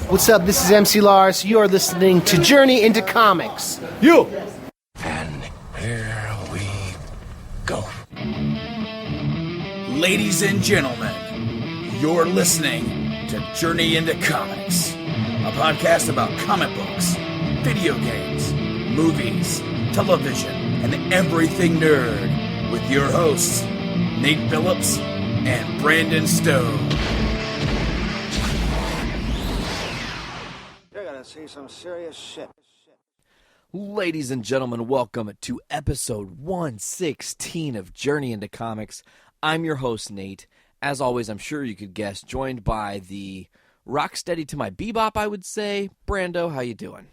What's up? This is MC Lars. You are listening to Journey into Comics. You! And here we go. Ladies and gentlemen, you're listening to Journey into Comics, a podcast about comic books, video games, movies, television, and everything nerd with your hosts, Nate Phillips and Brandon Stowe. You're gonna see some serious shit. Ladies and gentlemen, welcome to episode 116 of Journey into Comics. I'm your host, Nate. As always, I'm sure you could guess, joined by the rock steady to my bebop, I would say, Brando. How you doing?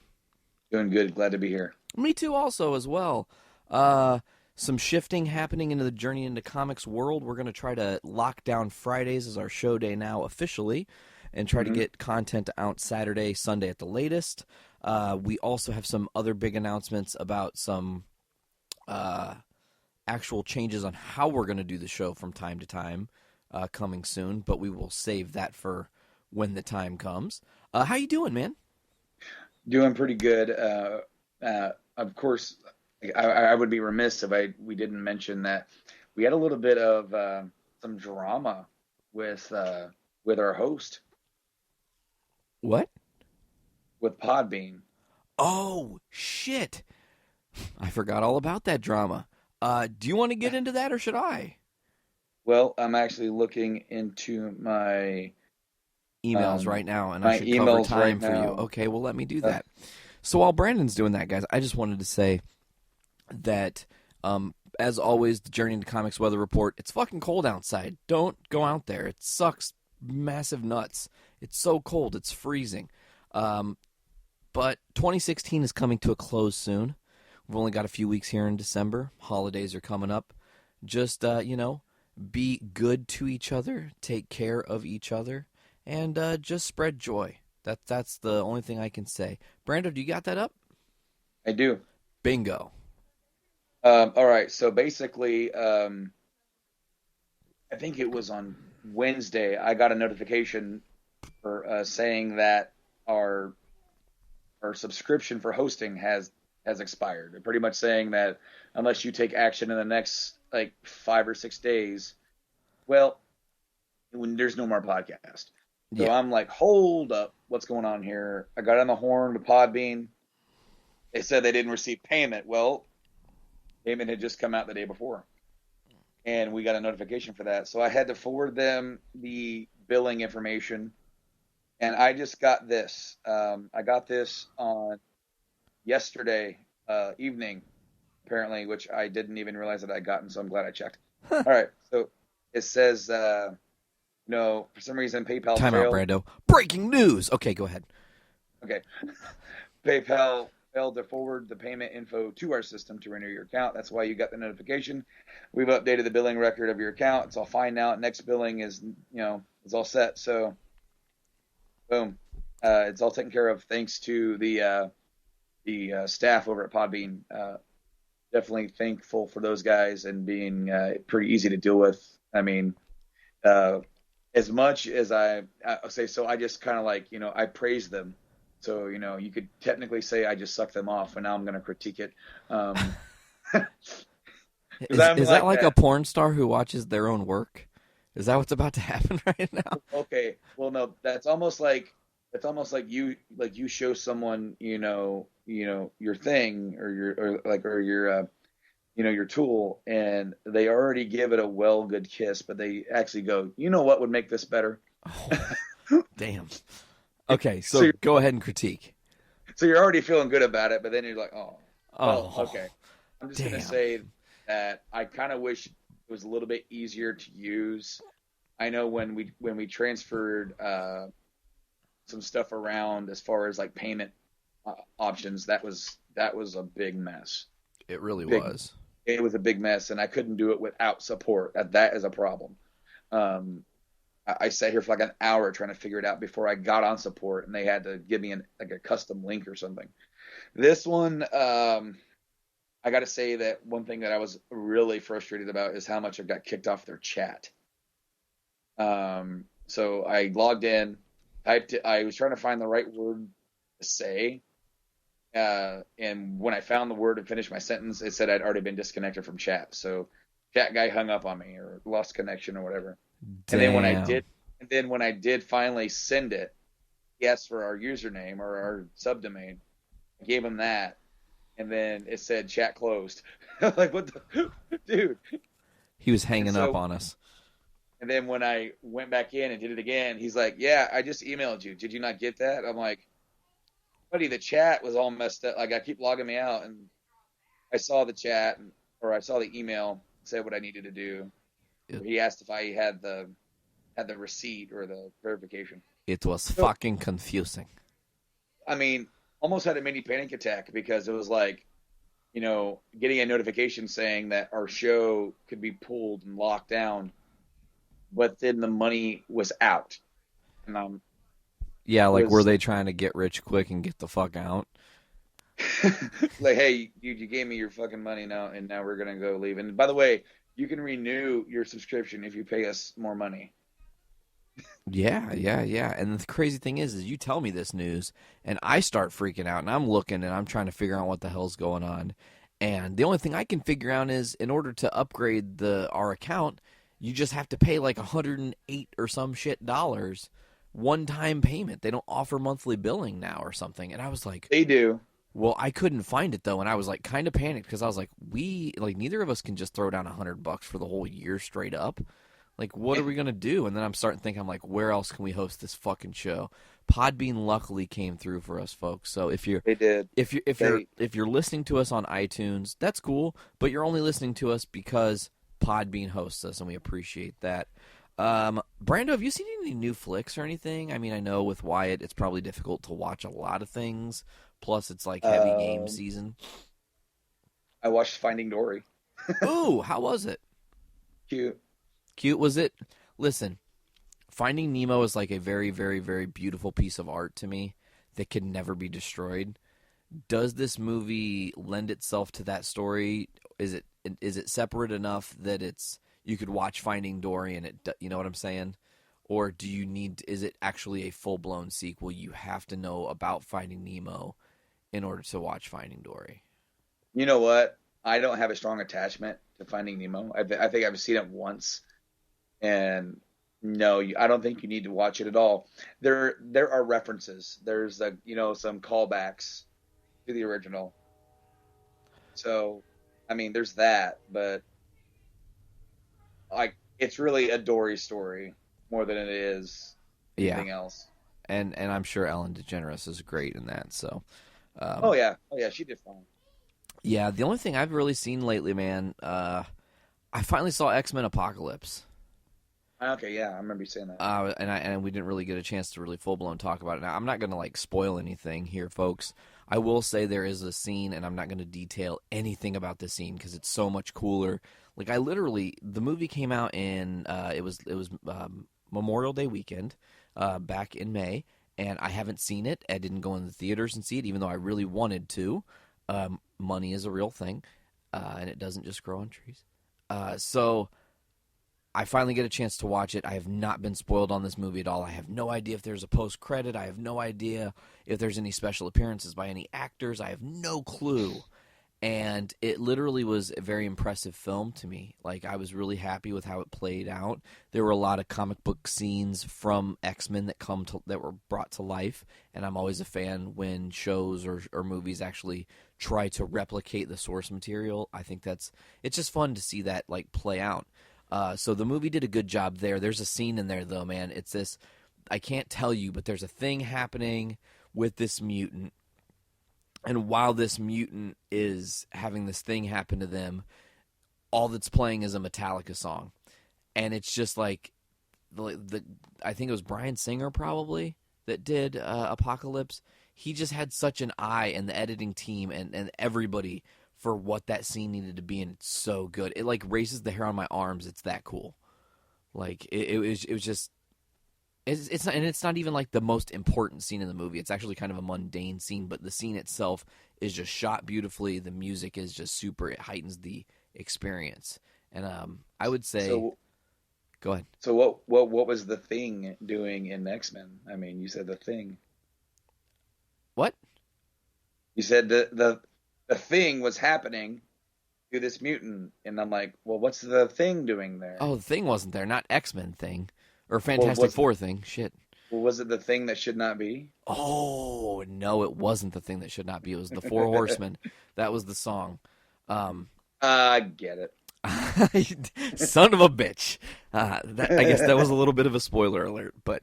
Doing good. Glad to be here. Me too, also, as well. Some shifting happening into the Journey into Comics world. We're going to try to lock down Fridays as our show day now officially and try to get content out Saturday, Sunday at the latest. We also have some other big announcements about some actual changes on how we're going to do the show from time to time coming soon, but we will save that for when the time comes. How you doing, man? Doing pretty good. Of course, I would be remiss if we didn't mention that we had a little bit of some drama with our host. What? With Podbean. Oh, shit. I forgot all about that drama. Do you want to get into that, or should I? Well, I'm actually looking into my emails right now, and I should cover time for you. Okay, well, let me do that. So while Brandon's doing that, guys, I just wanted to say that, as always, the Journey into Comics weather report, it's fucking cold outside. Don't go out there. It sucks massive nuts. It's so cold. It's freezing. But 2016 is coming to a close soon. We've only got a few weeks here in December. Holidays are coming up. Just, be good to each other. Take care of each other. And just spread joy. That's the only thing I can say. Brando, do you got that up? I do. Bingo. All right. So basically, I think it was on Wednesday, I got a notification for saying that our subscription for hosting has expired. They're pretty much saying that unless you take action in the next 5 or 6 days, well, there's no more podcast. So yeah. I'm like, hold up, what's going on here? I got on the horn with Podbean. They said they didn't receive payment. Well, payment had just come out the day before, and we got a notification for that. So I had to forward them the billing information, and I just got this. I got this on yesterday evening, apparently, which I didn't even realize that I'd gotten, so I'm glad I checked. All right, so it says, for some reason, PayPal Time failed. out, Brando. Breaking news! Okay, go ahead. Okay. PayPal failed to forward the payment info to our system to renew your account. That's why you got the notification. We've updated the billing record of your account. It's all fine now. Next billing is all set. So, boom. It's all taken care of thanks to the staff over at Podbean. Definitely thankful for those guys and being pretty easy to deal with. I mean, as much as I say, so I just kind of I praise them. So, you could technically say I just sucked them off, and now I'm going to critique it. Is that like a porn star who watches their own work? Is that what's about to happen right now? Okay. Well, no, that's almost like you show someone, your thing or your tool, and they already give it a good kiss, but they actually go, what would make this better? Oh, damn. Okay, so go ahead and critique. So you're already feeling good about it, but then you're like, okay. I'm just going to damn. say that I kind of wish it was a little bit easier to use. I know when we transferred some stuff around as far as payment options, that was a big mess. It really was. It was a big mess, and I couldn't do it without support. That is a problem. I sat here for an hour trying to figure it out before I got on support, and they had to give me a custom link or something. This one, I got to say that one thing that I was really frustrated about is how much I got kicked off their chat. So I logged in, I was trying to find the right word to say, and when I found the word and finished my sentence, it said I'd already been disconnected from chat. So chat guy hung up on me or lost connection or whatever. Damn. And then when I did finally send it, he asked for our username or our subdomain. I gave him that, and then it said chat closed. Like, what the dude? He was hanging up on us. And then when I went back in and did it again, he's like, "Yeah, I just emailed you. Did you not get that?" I'm like, "Buddy, the chat was all messed up. Like, I keep logging me out, and I saw the chat, or I saw the email said what I needed to do." He asked if I had the receipt or the verification. It was fucking confusing. I mean, almost had a mini panic attack because it was like, getting a notification saying that our show could be pulled and locked down, but then the money was out. And yeah, like, were they trying to get rich quick and get the fuck out? Like, hey, you gave me your fucking money now, and now we're gonna go leave. And by the way, you can renew your subscription if you pay us more money. Yeah. And the crazy thing is you tell me this news, and I start freaking out, and I'm looking, and I'm trying to figure out what the hell's going on. And the only thing I can figure out is, in order to upgrade our account, you just have to pay like $108 or some shit dollars, one-time payment. They don't offer monthly billing now or something. And I was like, they do. Well, I couldn't find it though, and I was like kind of panicked because I was like, neither of us can just throw down $100 for the whole year straight up. Like, what are we gonna do? And then I'm starting to think, I'm like, where else can we host this fucking show? Podbean luckily came through for us, folks. So if you're listening to us on iTunes, that's cool, but you're only listening to us because Podbean hosts us, and we appreciate that. Brando, have you seen any new flicks or anything? I mean, I know with Wyatt, it's probably difficult to watch a lot of things. Plus, it's like heavy game season. I watched Finding Dory. Ooh, how was it? Cute, was it? Listen, Finding Nemo is like a very, very, very beautiful piece of art to me that can never be destroyed. Does this movie lend itself to that story? Is it separate enough that you could watch Finding Dory and you know what I'm saying? Or is it actually a full-blown sequel? You have to know about Finding Nemo in order to watch Finding Dory. You know what? I don't have a strong attachment to Finding Nemo. I think I've seen it once, and no, I don't think you need to watch it at all. There are references. There's some callbacks to the original. So, I mean, there's that, but like, it's really a Dory story more than it is anything else. And I'm sure Ellen DeGeneres is great in that. So, oh yeah, she did fine. Yeah, the only thing I've really seen lately, man, I finally saw X-Men Apocalypse. Okay, yeah, I remember you saying that. And we didn't really get a chance to really full-blown talk about it. Now, I'm not going to, like, spoil anything here, folks. I will say there is a scene, and I'm not going to detail anything about the scene because it's so much cooler. Like, the movie came out in, it was Memorial Day weekend back in May, and I haven't seen it. I didn't go in the theaters and see it, even though I really wanted to. Money is a real thing, and it doesn't just grow on trees. So I finally get a chance to watch it. I have not been spoiled on this movie at all. I have no idea if there's a post-credit. I have no idea if there's any special appearances by any actors. I have no clue. And it literally was a very impressive film to me. Like, I was really happy with how it played out. There were a lot of comic book scenes from X-Men that were brought to life, and I'm always a fan when shows or movies actually try to replicate the source material. I think it's just fun to see that, like, play out. So the movie did a good job there. There's a scene in there, though, man. It's this, I can't tell you, but there's a thing happening with this mutant. And while this mutant is having this thing happen to them, all that's playing is a Metallica song. And it's just like, I think it was Bryan Singer probably that did Apocalypse. He just had such an eye, and the editing team and everybody, for what that scene needed to be, and it's so good. It, like, raises the hair on my arms. It's that cool. Like, it was just... It's not even like the most important scene in the movie. It's actually kind of a mundane scene, but the scene itself is just shot beautifully. The music is just super. It heightens the experience. And I would say, Go ahead. So what was the Thing doing in X-Men? I mean, you said the Thing. What? You said the Thing was happening to this mutant, and I'm like, well, what's the Thing doing there? Oh, the Thing wasn't there, not X-Men Thing or Fantastic Four Thing. Shit. Well, was it the Thing that should not be? Oh no, it wasn't the Thing that should not be. It was the Four Horsemen. That was the song. I get it. Son of a bitch. I guess that was a little bit of a spoiler alert, but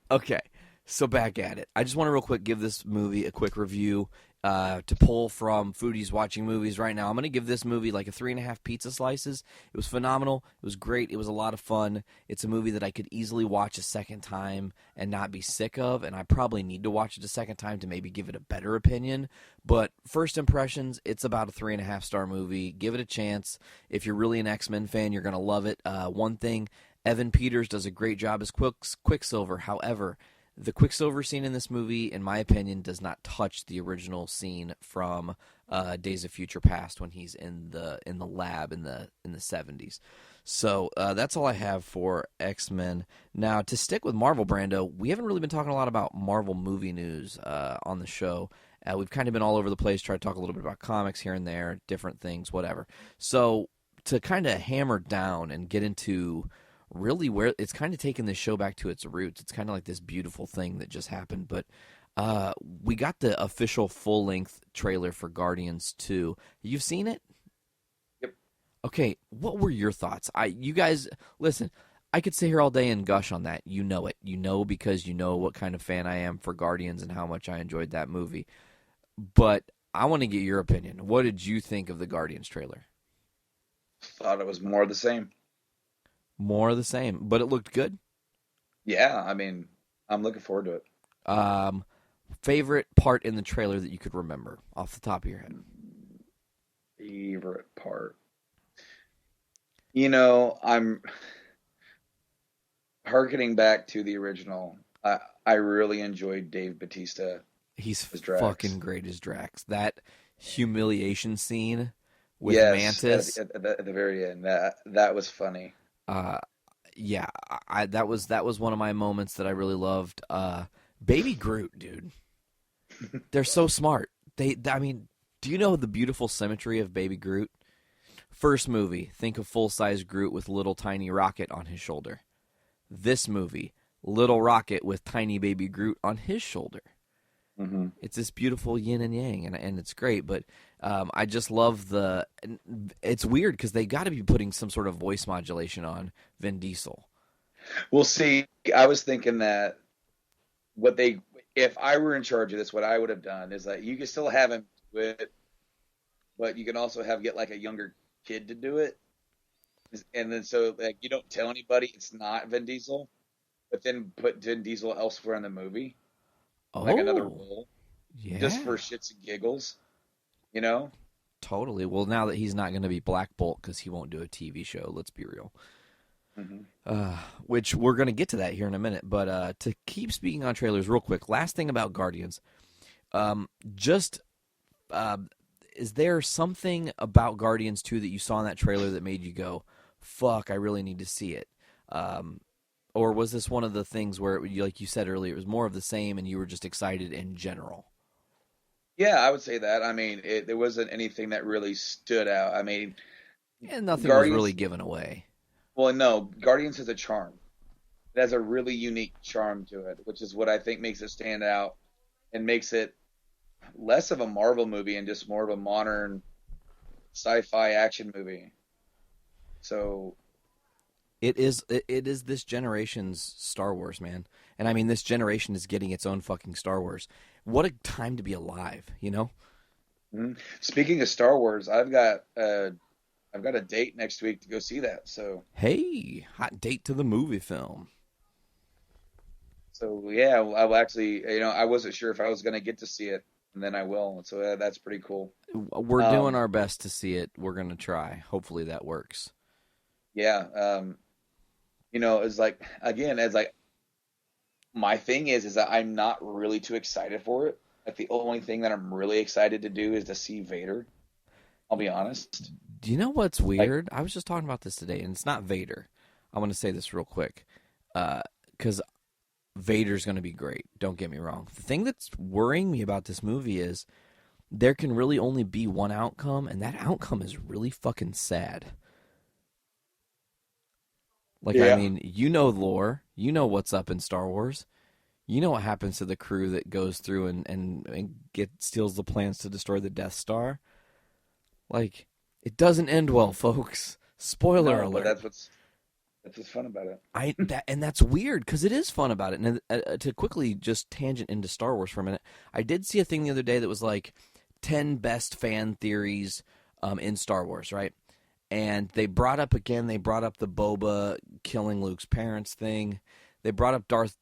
okay. So back at it. I just want to real quick give this movie a quick review to pull from foodies watching movies right now. I'm going to give this movie like a 3.5 pizza slices. It was phenomenal. It was great. It was a lot of fun. It's a movie that I could easily watch a second time and not be sick of, and I probably need to watch it a second time to maybe give it a better opinion. But first impressions, it's about a 3.5 star movie. Give it a chance. If you're really an X-Men fan, you're going to love it. One thing, Evan Peters does a great job as Quicksilver. However, the Quicksilver scene in this movie, in my opinion, does not touch the original scene from Days of Future Past when he's in the lab in the 70s. So that's all I have for X-Men. Now, to stick with Marvel, Brando, we haven't really been talking a lot about Marvel movie news on the show. We've kind of been all over the place, trying to talk a little bit about comics here and there, different things, whatever. So to kind of hammer down and get into really where it's kind of taken this show back to its roots. It's kind of like this beautiful thing that just happened. But we got the official full-length trailer for Guardians 2. You've seen it? Yep. Okay, what were your thoughts? You guys, listen, I could sit here all day and gush on that. You know it. You know because you know what kind of fan I am for Guardians and how much I enjoyed that movie. But I want to get your opinion. What did you think of the Guardians trailer? Thought it was more of the same. More of the same, but it looked good. Yeah, I mean, I'm looking forward to it. Favorite part in the trailer that you could remember off the top of your head? Favorite part. You know, I'm hearkening back to the original. I really enjoyed Dave Bautista. He's as Drax. Fucking great as Drax. That humiliation scene with Yes, Mantis at the very end. That was funny. Yeah, that was one of my moments that I really loved. Baby Groot, dude. They're so smart. I mean, do you know the beautiful symmetry of Baby Groot? First movie, think of full-size Groot with little tiny Rocket on his shoulder. This movie, little Rocket with tiny baby Groot on his shoulder. Mm-hmm. It's this beautiful yin and yang, and it's great. But I just love it's weird because they got to be putting some sort of voice modulation on Vin Diesel. Well, see, I was thinking that if I were in charge of this, what I would have done is that you can still have him do it, but you can also get like a younger kid to do it, and then so like you don't tell anybody it's not Vin Diesel, but then put Vin Diesel elsewhere in the movie. Like another role, yeah, just for shits and giggles, you know? Totally. Well, now that he's not going to be Black Bolt because he won't do a TV show, let's be real. Mm-hmm. Which we're going to get to that here in a minute. But to keep speaking on trailers real quick, last thing about Guardians. Is there something about Guardians 2 that you saw in that trailer that made you go, fuck, I really need to see it? Or was this one of the things where, like you said earlier, it was more of the same and you were just excited in general? Yeah, I would say that. I mean, there wasn't anything that really stood out. I mean, and nothing was really given away. Well, no, Guardians has a charm. It has a really unique charm to it, which is what I think makes it stand out and makes it less of a Marvel movie and just more of a modern sci-fi action movie. So it is this generation's Star Wars, man. And I mean, this generation is getting its own fucking Star Wars. What a time to be alive, you know? Mm-hmm. Speaking of Star Wars, I've got a date next week to go see that. So hey, hot date to the movie film. So yeah, I'll actually, I wasn't sure if I was going to get to see it, and then I will. So that's pretty cool. We're doing our best to see it. We're going to try. Hopefully that works. Yeah. It's like, again, it's like, my thing is that I'm not really too excited for it. Like the only thing that I'm really excited to do is to see Vader. I'll be honest. Do you know what's weird? I was just talking about this today, and it's not Vader. I want to say this real quick, because Vader's going to be great. Don't get me wrong. The thing that's worrying me about this movie is there can really only be one outcome, and that outcome is really fucking sad. Like, I mean, you know lore. You know what's up in Star Wars. You know what happens to the crew that goes through and steals the plans to destroy the Death Star. Like, it doesn't end well, folks. Spoiler alert. But that's what's fun about it. And that's weird, because it is fun about it. And to quickly just tangent into Star Wars for a minute, I did see a thing the other day that was like 10 best fan theories in Star Wars, right? And they brought up the Boba killing Luke's parents thing. They brought up Darth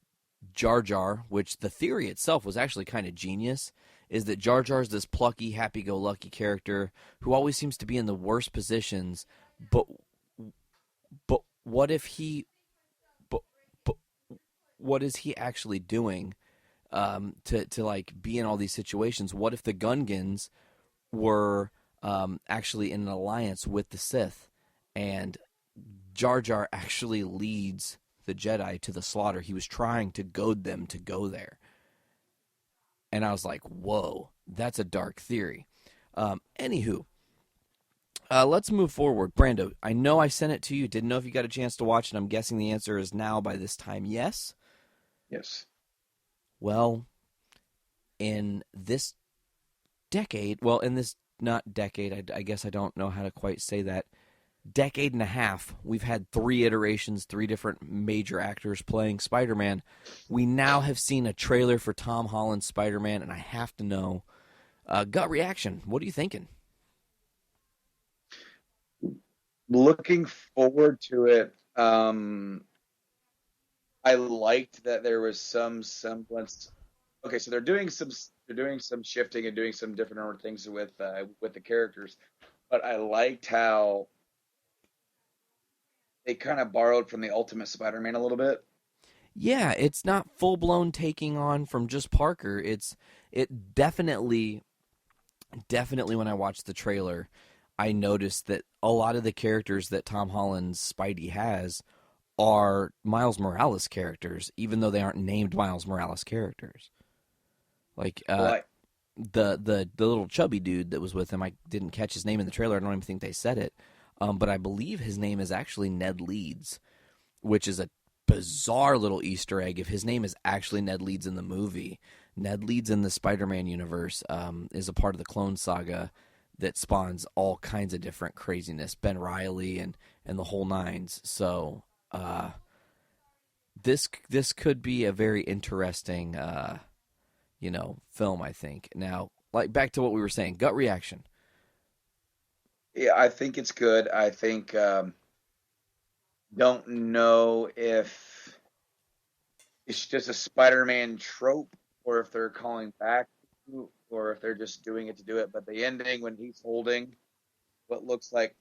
Jar Jar, which the theory itself was actually kind of genius, is that Jar Jar's this plucky, happy-go-lucky character who always seems to be in the worst positions, but what if he but what is he actually doing to like be in all these situations? What if the Gungans were actually in an alliance with the Sith, and Jar Jar actually leads the Jedi to the slaughter? He was trying to goad them to go there. And I was like, whoa, that's a dark theory. Anywho, let's move forward. Brando, I know I sent it to you. Didn't know if you got a chance to watch it. I'm guessing the answer is now by this time, yes? Yes. Well, in this decade, not decade, I guess I don't know how to quite say that, decade and a half, we've had 3 iterations, 3 different major actors playing Spider-Man. We now have seen a trailer for Tom Holland's Spider-Man, and I have to know, gut reaction, what are you thinking? Looking forward to it. I liked that there was some semblance. Okay, so they're doing some shifting and doing some different things with the characters, but I liked how they kind of borrowed from the Ultimate Spider-Man a little bit. Yeah, it's not full-blown taking on from just Parker. It definitely when I watched the trailer, I noticed that a lot of the characters that Tom Holland's Spidey has are Miles Morales characters, even though they aren't named Miles Morales characters. Like the little chubby dude that was with him, I didn't catch his name in the trailer. I don't even think they said it. But I believe his name is actually Ned Leeds, which is a bizarre little Easter egg. If his name is actually Ned Leeds in the movie, Ned Leeds in the Spider-Man universe is a part of the Clone Saga that spawns all kinds of different craziness, Ben Reilly and the whole nines. So this could be a very interesting film, I think. Now, like, back to what we were saying, gut reaction. Yeah, I think it's good. I think don't know if it's just a Spider-Man trope, or if they're calling back, or if they're just doing it to do it. But the ending, when he's holding what looks like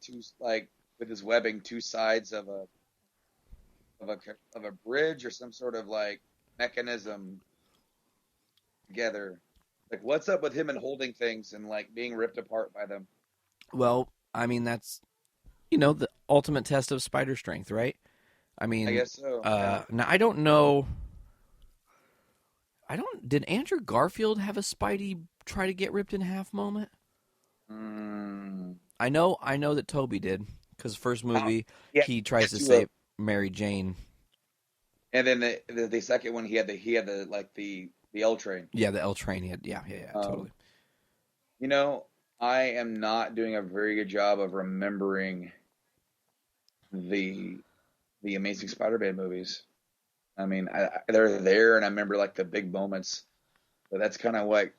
with his webbing, 2 sides of a bridge or some sort of like mechanism together, like, what's up with him and holding things and like being ripped apart by them? Well, I mean, that's, the ultimate test of spider strength, right? I mean, I guess so. Yeah. Now, I don't know. Did Andrew Garfield have a Spidey try to get ripped in half moment? I know that Toby did, because first movie, he tries to save Mary Jane. And then the second one, he had the L train. Yeah, the L train. He had, yeah, totally. I am not doing a very good job of remembering the Amazing Spider-Man movies. I mean, they're there, and I remember like the big moments, but that's kind of what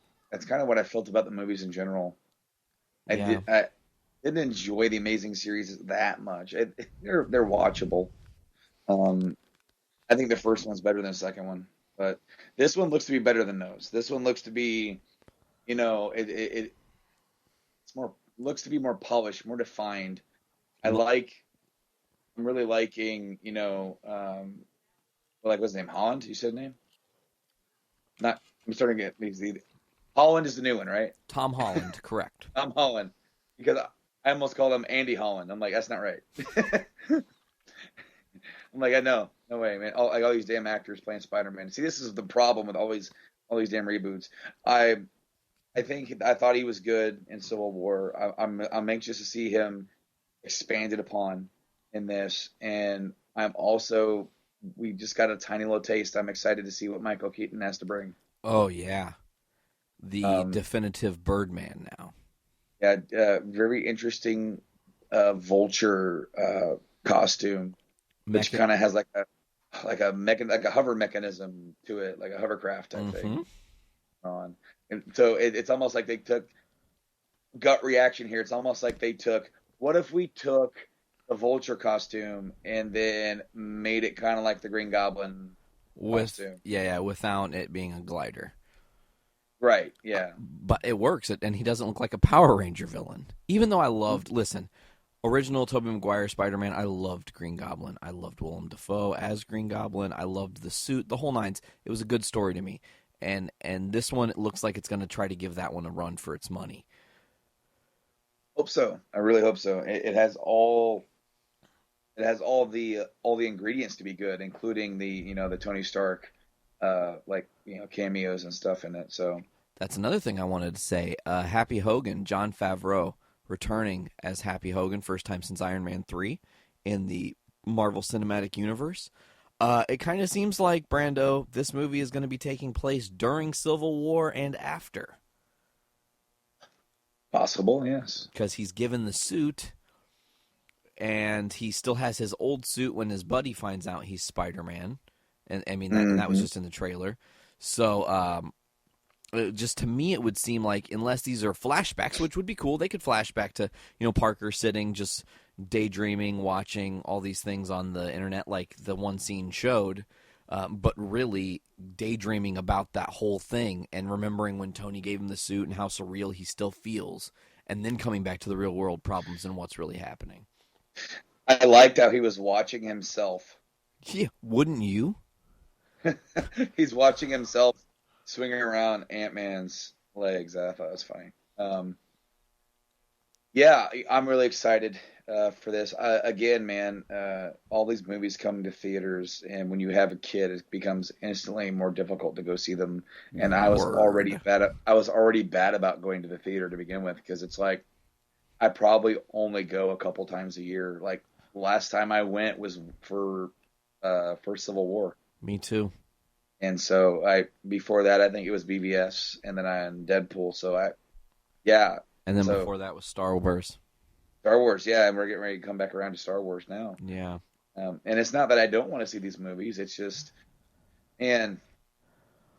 I felt about the movies in general. I didn't enjoy the Amazing series that much. They're watchable. I think the first one's better than the second one, but this one looks to be better than those. This one looks to be, looks to be more polished, more defined. I'm really liking, what's his name? Holland? You said his name? I'm starting to get these. Holland is the new one, right? Tom Holland, correct. Tom Holland. Because I almost called him Andy Holland. I'm like, that's not right. I'm like, I know, no way, man. All these damn actors playing Spider-Man. See, this is the problem with all these damn reboots. I thought he was good in Civil War. I'm anxious to see him expanded upon in this, and we just got a tiny little taste. I'm excited to see what Michael Keaton has to bring. Oh yeah, the definitive Birdman now. Yeah, very interesting vulture costume, which kind of has like a hover mechanism to it, like a hovercraft type thing. And so it's almost like they took gut reaction here. It's almost like they took, what if we took the vulture costume and then made it kind of like the Green Goblin costume? Yeah, without it being a glider. Right, yeah. But it works, and he doesn't look like a Power Ranger villain. Even though I loved, original Tobey Maguire Spider-Man, I loved Green Goblin. I loved Willem Dafoe as Green Goblin. I loved the suit, the whole nines. It was a good story to me. And this one, it looks like it's going to try to give that one a run for its money. Hope so. I really hope so. It has all the ingredients to be good, including the Tony Stark cameos and stuff in it. So that's another thing I wanted to say. Happy Hogan, Jon Favreau, returning as Happy Hogan, first time since Iron Man 3 in the Marvel Cinematic Universe. It kind of seems like, Brando, this movie is going to be taking place during Civil War and after. Possible, yes. Because he's given the suit, and he still has his old suit when his buddy finds out he's Spider-Man. And I mean, that was just in the trailer. So, just to me, it would seem like, unless these are flashbacks, which would be cool, they could flashback to, Parker sitting, just daydreaming, watching all these things on the internet like the one scene showed, but really daydreaming about that whole thing and remembering when Tony gave him the suit and how surreal he still feels, and then coming back to the real world problems and what's really happening. I liked how he was watching himself. Yeah, wouldn't you? He's watching himself swinging around Ant-Man's legs. I thought it was funny. Yeah, I'm really excited for this. Again, man, all these movies come to theaters, and when you have a kid, it becomes instantly more difficult to go see them. And I was already bad about going to the theater to begin with, because it's like I probably only go a couple times a year. Like last time I went was for Civil War. Me too. And so before that, I think it was BVS, and then Deadpool. And then before that was Star Wars. Star Wars, yeah, and we're getting ready to come back around to Star Wars now. Yeah. And it's not that I don't want to see these movies. It's just, and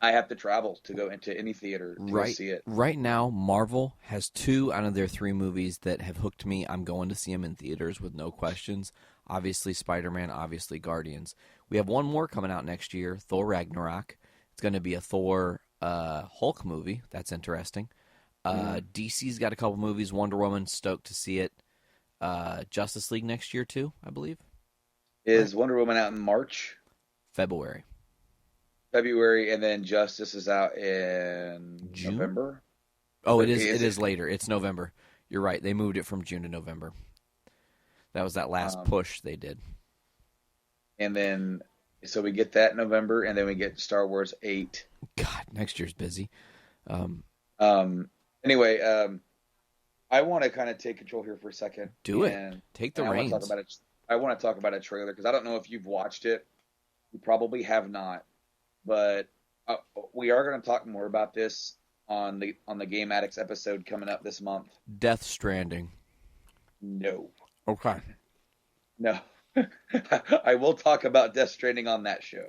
I have to travel to go into any theater to go see it. Right now, Marvel has 2 out of their 3 movies that have hooked me. I'm going to see them in theaters with no questions. Obviously Spider-Man, obviously Guardians. We have one more coming out next year, Thor Ragnarok. It's going to be a Thor Hulk movie. That's interesting. DC's got a couple movies. Wonder Woman, stoked to see it. Justice League next year too, I believe. Is Wonder Woman out in March? February, and then Justice is out in June? November? Oh, it is later. It's November. You're right. They moved it from June to November. That was that last push they did. And then, so we get that in November, and then we get Star Wars 8. God, next year's busy. Anyway, I want to kind of take control here for a second. Do it. Take the reins. I want to talk about a trailer, because I don't know if you've watched it. You probably have not. But we are going to talk more about this on the Game Addicts episode coming up this month. Death Stranding. No. Okay. No. I will talk about Death Stranding on that show.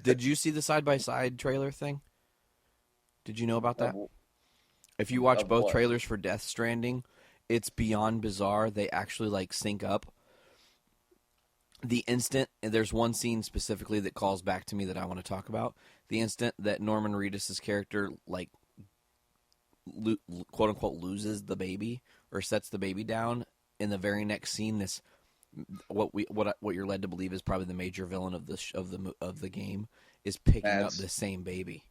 Did you see the side-by-side trailer thing? Did you know about that? If you watch both trailers for Death Stranding, it's beyond bizarre. They actually sync up. The instant, and there's one scene specifically that calls back to me that I want to talk about. The instant that Norman Reedus' character, quote unquote, loses the baby or sets the baby down, in the very next scene, what you're led to believe is probably the major villain of the game is picking up the same baby.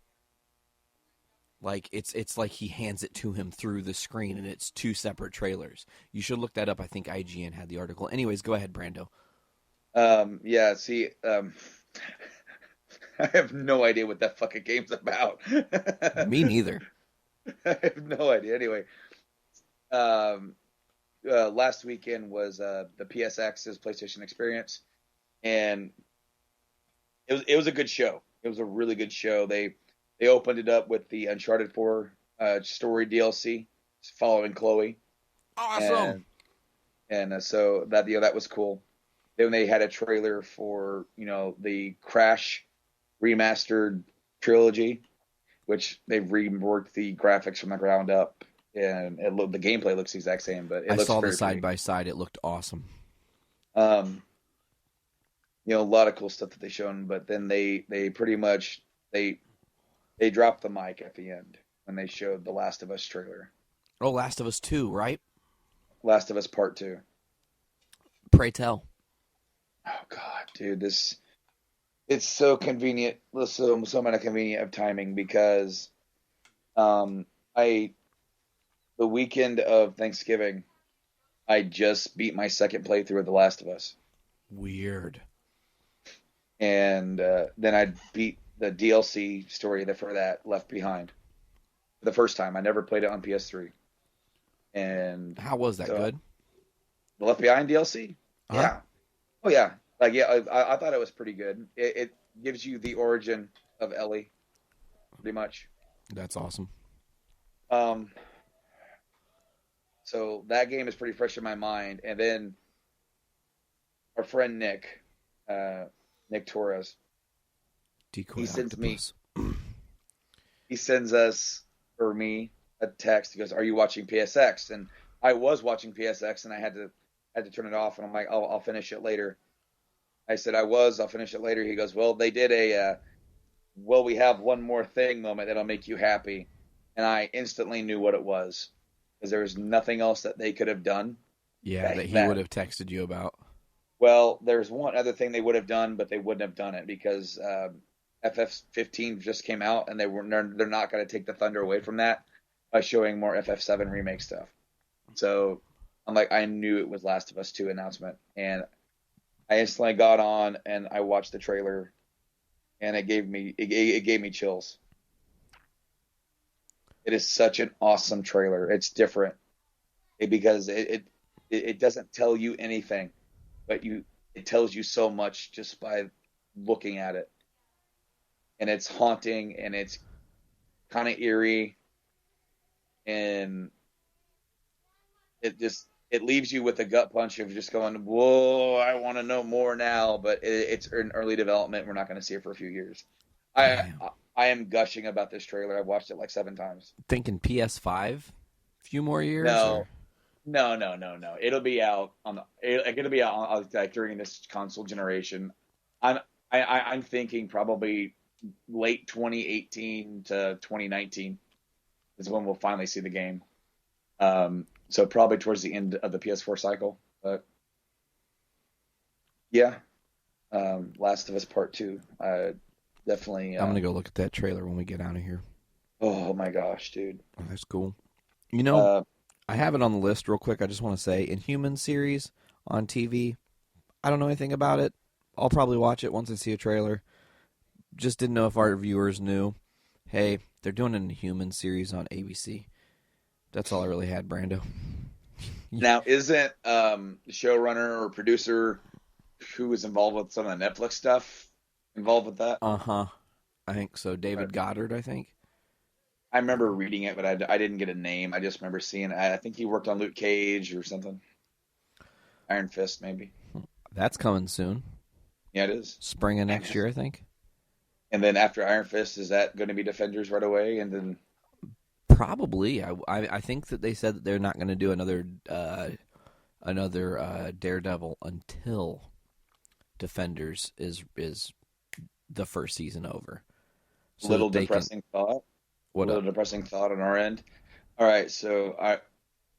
Like it's like he hands it to him through the screen, and it's 2 separate trailers. You should look that up. I think IGN had the article. Anyways, go ahead, Brando. Yeah. See, I have no idea what that fucking game's about. Me neither. I have no idea. Anyway, last weekend was the PSX's PlayStation Experience, and it was a good show. It was a really good show. They opened it up with the Uncharted 4 story DLC following Chloe. Awesome. And so that was cool. Then they had a trailer for the Crash remastered trilogy, which they've reworked the graphics from the ground up, and the gameplay looks the exact same. But I saw the side by side; it looked awesome. A lot of cool stuff that they shown, but then they pretty much they dropped the mic at the end when they showed the Last of Us trailer. Oh, Last of Us 2, right? Last of Us Part 2. Pray tell. Oh God, dude, it's so convenient. So much convenient of timing because, the weekend of Thanksgiving, I just beat my second playthrough of The Last of Us. Weird. And then I beat the DLC story for that, Left Behind, for the first time. I never played it on PS3. And how was that? Good? The Left Behind DLC? Uh-huh. Yeah. Oh yeah. I thought it was pretty good. It gives you the origin of Ellie, pretty much. That's awesome. So that game is pretty fresh in my mind. And then our friend Nick Torres, Decoy he sends octopus. he sends us, or me, a text. He goes, "Are you watching PSX?" And I was watching PSX, and I had to turn it off. And I'm like, I'll finish it later. I said, I'll finish it later. He goes, well, they did we have one more thing moment that'll make you happy. And I instantly knew what it was, because there was nothing else that they could have done. Yeah, that he would have texted you about. Well, there's one other thing they would have done, but they wouldn't have done it because FF15 just came out, and they're not going to take the thunder away from that by showing more FF7 remake stuff. So I'm like, I knew it was Last of Us 2 announcement, and I instantly got on and I watched the trailer, and it gave me chills. It is such an awesome trailer. It's different because it doesn't tell you anything, but it tells you so much just by looking at it. And it's haunting, and it's kind of eerie, and it leaves you with a gut punch of just going, whoa, I want to know more now, but it's in early development. We're not going to see it for a few years. I am gushing about this trailer. I've watched it like 7 times. Thinking PS5? A few more years? No. It'll be out during this console generation. I'm thinking probably late 2018 to 2019 is when we'll finally see the game. So probably towards the end of the PS4 cycle. But yeah, Last of Us Part 2. Definitely. I'm going to go look at that trailer when we get out of here. Oh my gosh, dude. Oh, that's cool. I have it on the list real quick. I just want to say, Inhuman series on TV. I don't know anything about it. I'll probably watch it once I see a trailer. Just didn't know if our viewers knew. Hey, they're doing an Inhuman series on ABC. That's all I really had, Brando. Now, isn't the showrunner or producer who was involved with some of the Netflix stuff involved with that? Uh-huh. I think so. David Goddard, I think. I remember reading it, but I didn't get a name. I just remember seeing it. I think he worked on Luke Cage or something. Iron Fist, maybe. That's coming soon. Yeah, it is. Spring of next year, I think. And then after Iron Fist, is that going to be Defenders right away? And then probably. I think that they said that they're not going to do another Daredevil until Defenders is the first season over. So little depressing thought. Depressing thought on our end. All right, so I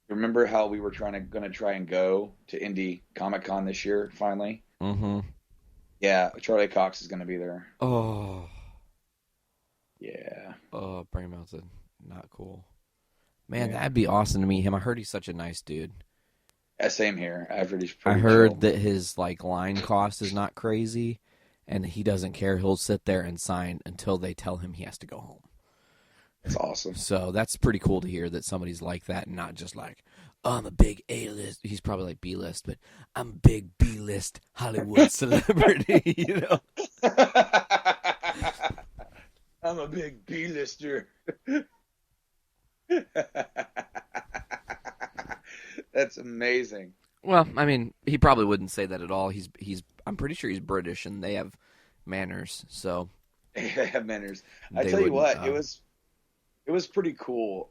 remember how we were going to try and go to Indie Comic Con this year. Finally. Mm-hmm. Yeah, Charlie Cox is going to be there. Oh. Yeah. Oh, Barry Melton, not cool. Man, that'd be awesome to meet him. I heard he's such a nice dude. Yeah, same here. I've heard he's I pretty heard chill. that his line cost is not crazy, and he doesn't care. He'll sit there and sign until they tell him he has to go home. That's awesome. So that's pretty cool to hear that somebody's like that and not just like, oh, I'm a big A-list. He's probably like B-list, but I'm a big B-list Hollywood celebrity, you know? I'm a big B-lister. That's amazing. Well, I mean, he probably wouldn't say that at all. I'm pretty sure he's British and they have manners, so. They have manners. I tell you what, it was pretty cool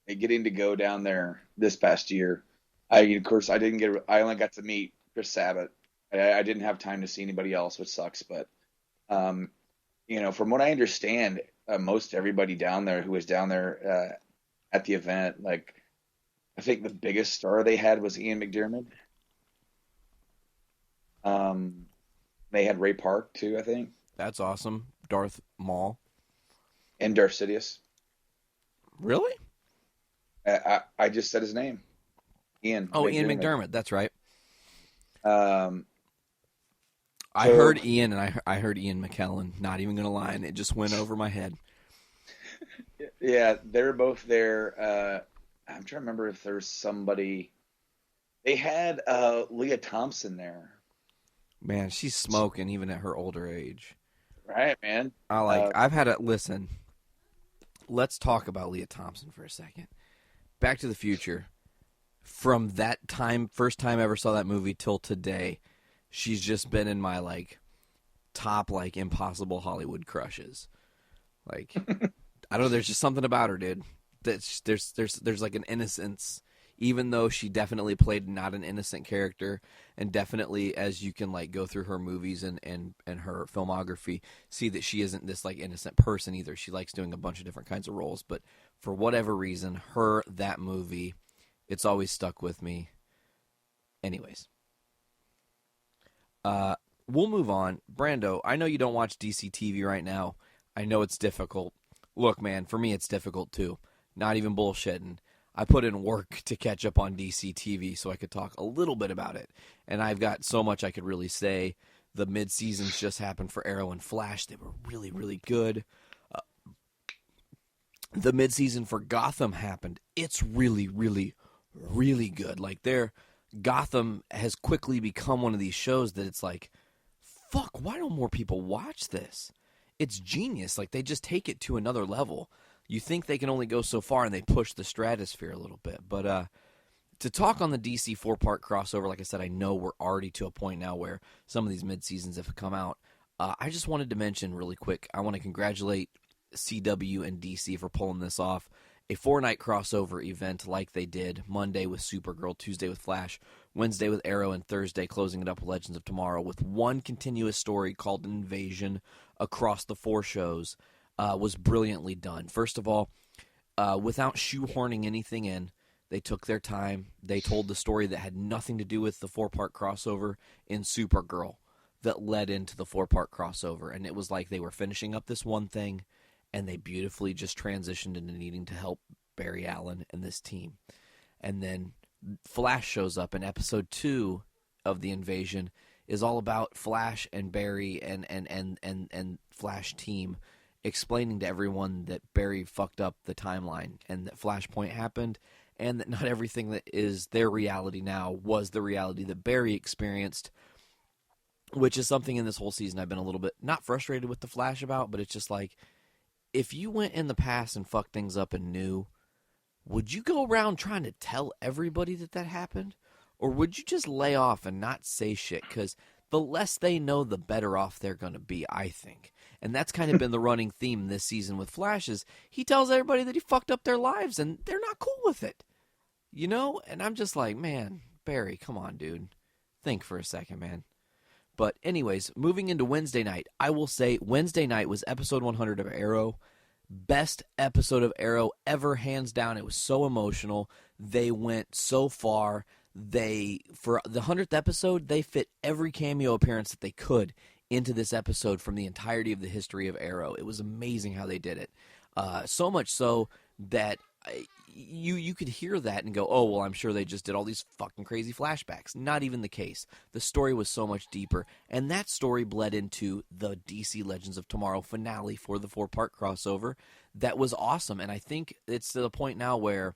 getting to go down there this past year. I only got to meet Chris Sabat. I didn't have time to see anybody else, which sucks. But from what I understand, most everybody down there who was down there at the event, like I think the biggest star they had was Ian McDiarmid. They had Ray Park too, I think. That's awesome. Darth Maul. And Darth Sidious. Really? I just said his name. Ian. Oh, Ian McDiarmid. That's right. I heard Ian and I heard Ian McKellen. Not even going to lie, and it just went over my head. Yeah, they were both there. I'm trying to remember if there's somebody. They had Leah Thompson there. Man, she's smoking even at her older age. Right, man. Listen, let's talk about Leah Thompson for a second. Back to the Future. From that time, first time I ever saw that movie till today, she's just been in my top impossible Hollywood crushes. I don't know, there's just something about her, dude. There's an innocence, even though she definitely played not an innocent character, and definitely as you can go through her movies and her filmography, see that she isn't this innocent person either. She likes doing a bunch of different kinds of roles, but for whatever reason, that movie, it's always stuck with me. Anyways, we'll move on. Brando, I know you don't watch DC TV right now. I know it's difficult. Look, man, for me it's difficult too. Not even bullshitting. I put in work to catch up on DC TV so I could talk a little bit about it. And I've got so much I could really say. The mid-seasons just happened for Arrow and Flash. They were really, really good. The mid-season for Gotham happened. It's really, really, really good. Gotham has quickly become one of these shows that it's fuck, why don't more people watch this? It's genius. They just take it to another level. You think they can only go so far, and they push the stratosphere a little bit. But to talk on the DC 4-part crossover, like I said, I know we're already to a point now where some of these mid-seasons have come out. I just wanted to mention really quick, I want to congratulate CW and DC for pulling this off. A 4-night crossover event like they did. Monday with Supergirl, Tuesday with Flash, Wednesday with Arrow, and Thursday closing it up with Legends of Tomorrow with one continuous story called Invasion across the 4 shows. Was brilliantly done. First of all, without shoehorning anything in, they took their time. They told the story that had nothing to do with the 4-part crossover in Supergirl that led into the 4-part crossover. And it was like they were finishing up this one thing, and they beautifully just transitioned into needing to help Barry Allen and this team. And then Flash shows up, and episode 2 of the Invasion is all about Flash and Barry and Flash team explaining to everyone that Barry fucked up the timeline and that Flashpoint happened and that not everything that is their reality now was the reality that Barry experienced, which is something in this whole season I've been a little bit not frustrated with the Flash about, but it's just if you went in the past and fucked things up and knew, would you go around trying to tell everybody that happened? Or would you just lay off and not say shit? Because the less they know, the better off they're going to be, I think. And that's kind of been the running theme this season with Flash is he tells everybody that he fucked up their lives, and they're not cool with it. You know? And I'm just man, Barry, come on, dude. Think for a second, man. But anyways, moving into Wednesday night, I will say Wednesday night was episode 100 of Arrow. Best episode of Arrow ever, hands down. It was so emotional. They went so far. For the 100th episode, they fit every cameo appearance that they could into this episode from the entirety of the history of Arrow. It was amazing how they did it. So much so that you could hear that and go, oh, well, I'm sure they just did all these fucking crazy flashbacks. Not even the case. The story was so much deeper, and that story bled into the DC Legends of Tomorrow finale for the 4-part crossover. That was awesome, and I think it's to the point now where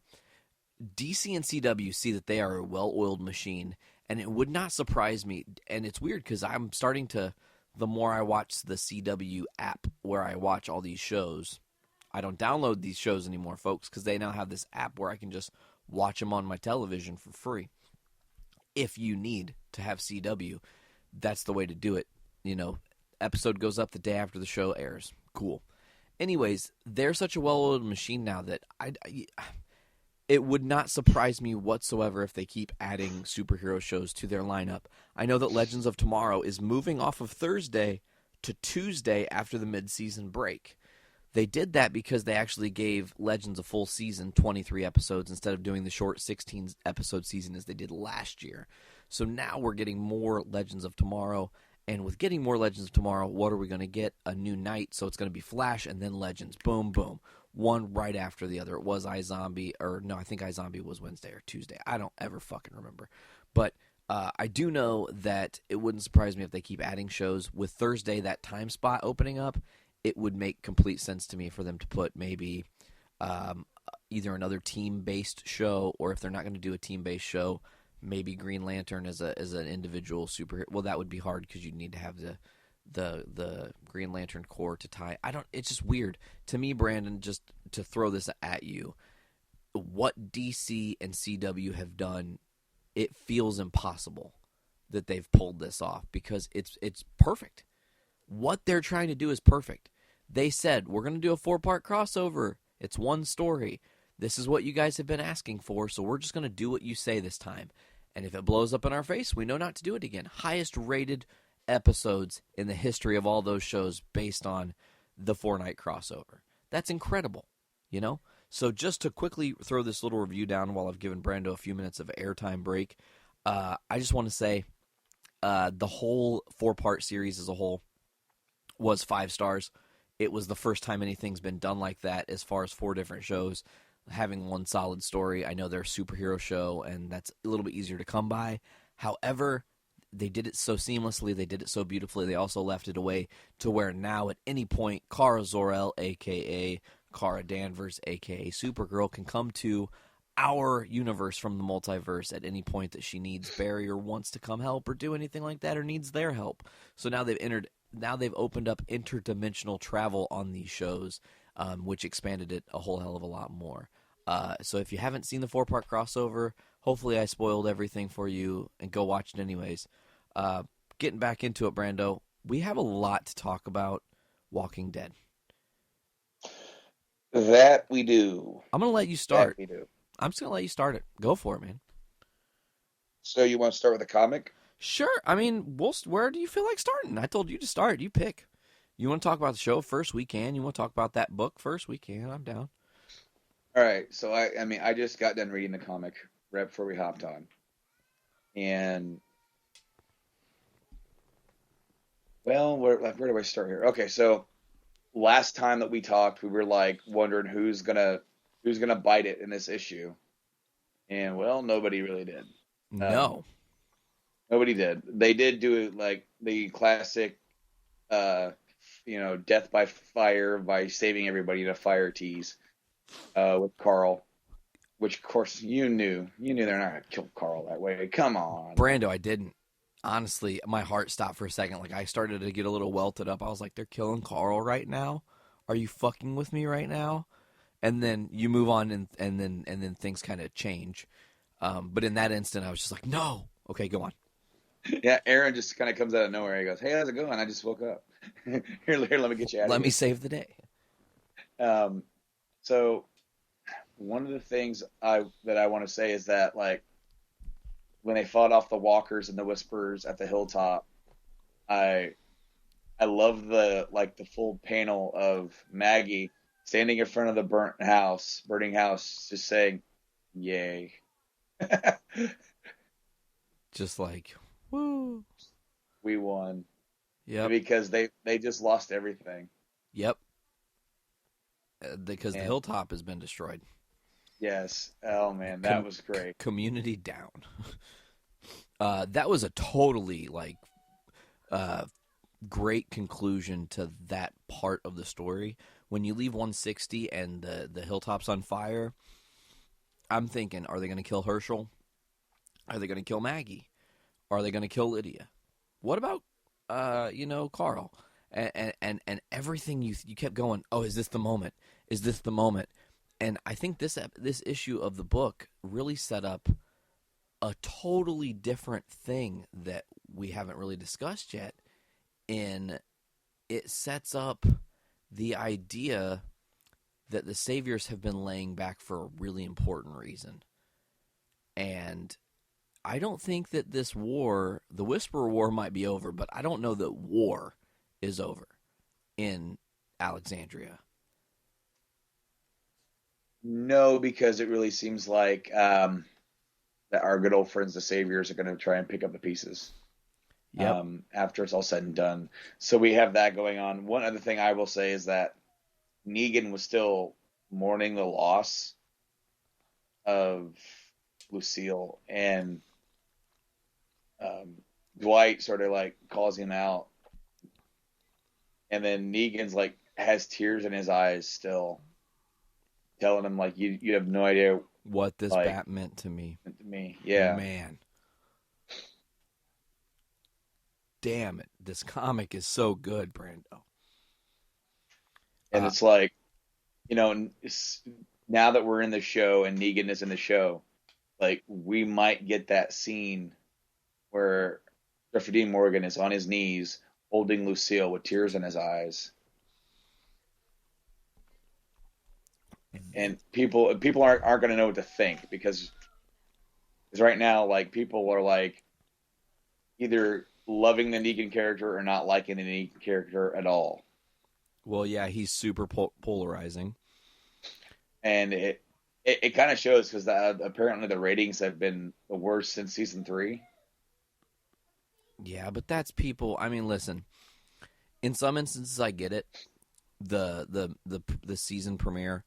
DC and CW see that they are a well-oiled machine, and it would not surprise me, and it's weird because I'm starting to, the more I watch the CW app where I watch all these shows, I don't download these shows anymore, folks, because they now have this app where I can just watch them on my television for free. If you need to have CW, that's the way to do it. You know, episode goes up the day after the show airs. Cool. Anyways, they're such a well-oiled machine now that it would not surprise me whatsoever if they keep adding superhero shows to their lineup. I know that Legends of Tomorrow is moving off of Thursday to Tuesday after the mid-season break. They did that because they actually gave Legends a full season, 23 episodes, instead of doing the short 16-episode season as they did last year. So now we're getting more Legends of Tomorrow, and with getting more Legends of Tomorrow, what are we going to get? A new night, so it's going to be Flash and then Legends. Boom, boom. One right after the other. It was iZombie, or no, I think iZombie was Wednesday or Tuesday. I don't ever fucking remember. But I do know that it wouldn't surprise me if they keep adding shows. With Thursday, that time spot opening up, it would make complete sense to me for them to put maybe either another team-based show, or if they're not going to do a team-based show, maybe Green Lantern as an individual superhero. Well, that would be hard because you'd need to have the Green Lantern Corps to tie. It's just weird to me, Brandon. Just to throw this at you, what DC and CW have done, it feels impossible that they've pulled this off because it's perfect. What they're trying to do is perfect. They said, we're going to do a 4-part crossover. It's one story. This is what you guys have been asking for, so we're just going to do what you say this time. And if it blows up in our face, we know not to do it again. Highest rated episodes in the history of all those shows based on the 4-night crossover. That's incredible, you know? So just to quickly throw this little review down while I've given Brando a few minutes of airtime break, I just want to say the whole 4-part series as a whole was 5 stars. It was the first time anything's been done like that as far as 4 different shows having one solid story. I know they're a superhero show, and that's a little bit easier to come by. However, they did it so seamlessly. They did it so beautifully. They also left it away to where now at any point, Kara Zor-El, a.k.a. Kara Danvers, a.k.a. Supergirl, can come to our universe from the multiverse at any point that she needs Barry or wants to come help or do anything like that or needs their help. So now they've opened up interdimensional travel on these shows, which expanded it a whole hell of a lot more. So if you haven't seen the 4-part crossover, hopefully I spoiled everything for you, and go watch it anyways. Getting back into it, Brando, we have a lot to talk about Walking Dead. That we do. I'm going to let you start. That we do. I'm just going to let you start it. Go for it, man. So you want to start with a comic? Sure. I mean, where do you feel like starting? I told you to start. You pick. You want to talk about the show first? We can. You want to talk about that book first? We can. I'm down. All right. So I just got done reading the comic right before we hopped on, and well, where do I start here? Okay, so last time that we talked, we were like wondering who's gonna bite it in this issue, and well, nobody really did. No. Nobody did. They did do like the classic, death by fire by saving everybody in a fire tease with Carl, which of course you knew they're not gonna kill Carl that way. Come on, Brando, I didn't. Honestly, my heart stopped for a second. Like I started to get a little welted up. I was like, they're killing Carl right now? Are you fucking with me right now? And then you move on, and then things kind of change. But in that instant, I was just like, no. Okay, go on. Yeah, Aaron just kind of comes out of nowhere. He goes, "Hey, how's it going? I just woke up. Here, let me get you out of here. Let me save the day." So one of the things that I want to say is that, like, when they fought off the walkers and the whisperers at the hilltop, I love the full panel of Maggie standing in front of the burning house, just saying, "Yay." Just like, woo. We won. Yep. Because they just lost everything. Yep. Because the hilltop has been destroyed. Yes. Oh man, that was great. Community down. That was a totally great conclusion to that part of the story. When you leave 160 and the hilltop's on fire, I'm thinking, are they going to kill Herschel? Are they going to kill Maggie? Are they going to kill Lydia? What about Carl? And everything you kept going, oh, is this the moment? Is this the moment? And I think this issue of the book really set up a totally different thing that we haven't really discussed yet. In it sets up the idea that the Saviors have been laying back for a really important reason. And I don't think that this war, the Whisperer War, might be over, but I don't know that war is over in Alexandria. No, because it really seems like that our good old friends, the Saviors, are going to try and pick up the pieces. Yep. After it's all said and done. So we have that going on. One other thing I will say is that Negan was still mourning the loss of Lucille, and Dwight sort of like calls him out, and then Negan's like has tears in his eyes still, telling him like you have no idea what this bat meant to me. Yeah, man. Damn it! This comic is so good, Brando. And it's like, now that we're in the show and Negan is in the show, like we might get that scene where Jeffrey Dean Morgan is on his knees holding Lucille with tears in his eyes, and people aren't going to know what to think because right now, like people are like either loving the Negan character or not liking the Negan character at all. Well, yeah, he's super polarizing, and it kind of shows because apparently the ratings have been the worst since season 3. Yeah, but that's people. I mean, listen. In some instances, I get it. The season premiere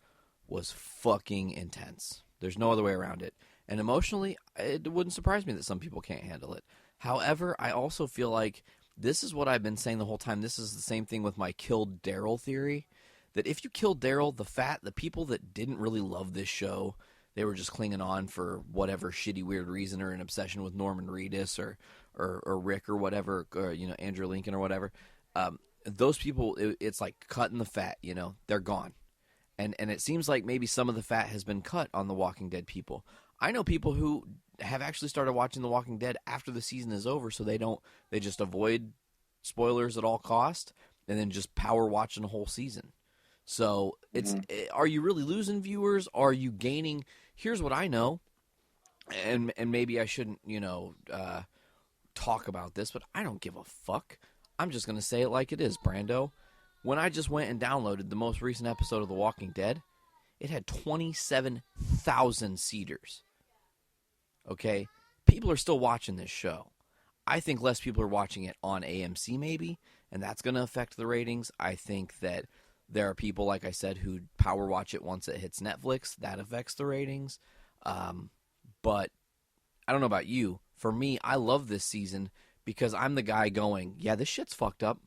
was fucking intense. There's no other way around it. And emotionally, it wouldn't surprise me that some people can't handle it. However, I also feel like this is what I've been saying the whole time. This is the same thing with my killed Daryl theory. That if you killed Daryl, the people that didn't really love this show, they were just clinging on for whatever shitty, weird reason or an obsession with Norman Reedus or Rick or whatever, or, Andrew Lincoln or whatever. Those people, it's like cutting the fat, they're gone. And it seems like maybe some of the fat has been cut on the Walking Dead people. I know people who have actually started watching The Walking Dead after the season is over, so they just avoid spoilers at all cost and then just power watching the whole season. So are you really losing viewers? Are you gaining? Here's what I know, and maybe I shouldn't, talk about this, but I don't give a fuck. I'm just going to say it like it is, Brando. When I just went and downloaded the most recent episode of The Walking Dead, it had 27,000 seeders. Okay? People are still watching this show. I think less people are watching it on AMC maybe, and that's going to affect the ratings. I think that there are people, like I said, who power watch it once it hits Netflix. That affects the ratings. But I don't know about you. For me, I love this season because I'm the guy going, yeah, this shit's fucked up.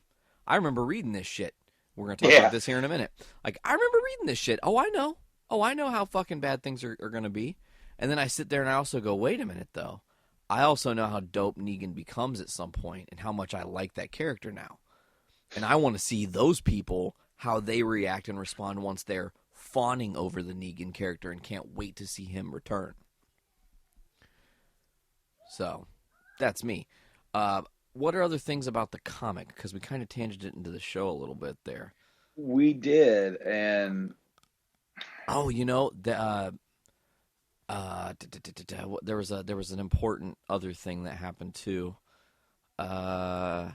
I remember reading this shit. We're going to talk about this here in a minute. Like, I remember reading this shit. Oh, I know. I know how fucking bad things are going to be. And then I sit there and I also go, wait a minute, though. I also know how dope Negan becomes at some point and how much I like that character now. And I want to see those people, how they react and respond once they're fawning over the Negan character and can't wait to see him return. So, that's me. What are other things about the comic? Because we kind of tangented into the show a little bit there. We did, and oh, there was an important other thing that happened too. Why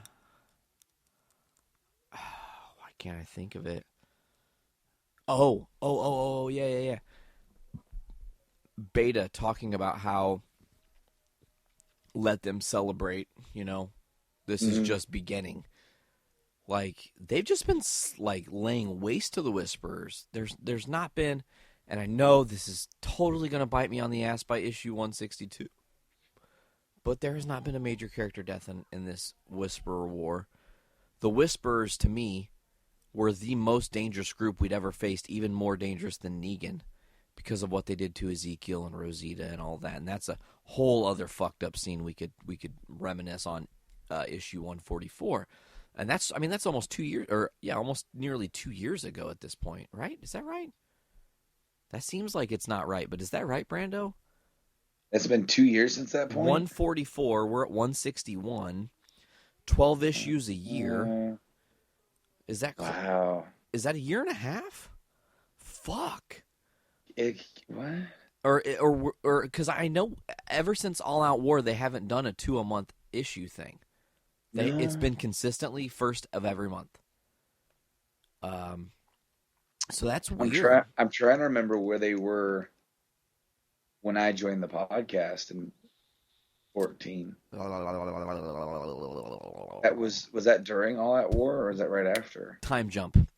can't I think of it? Yeah. Beta talking about how let them celebrate, this is just beginning. Like, they've just been, like, laying waste to the Whisperers. There's not been, and I know this is totally going to bite me on the ass by issue 162, but there has not been a major character death in this Whisperer war. The Whisperers, to me, were the most dangerous group we'd ever faced, even more dangerous than Negan, because of what they did to Ezekiel and Rosita and all that. And that's a whole other fucked up scene we could reminisce on issue 144. And that's almost 2 years, or yeah, almost nearly 2 years ago at this point, right? Is that right? That seems like it's not right, but is that right, Brando? It's been 2 years since that point? 144, we're at 161, 12 issues a year. Is that wow? Is that a year and a half? Fuck. What? Or because I know ever since All Out War they haven't done a 2-a-month issue thing. It's been consistently first of every month. So that's weird. I'm trying to remember where they were when I joined the podcast in 14. Was that during All Out War, or was that right after? Time jump.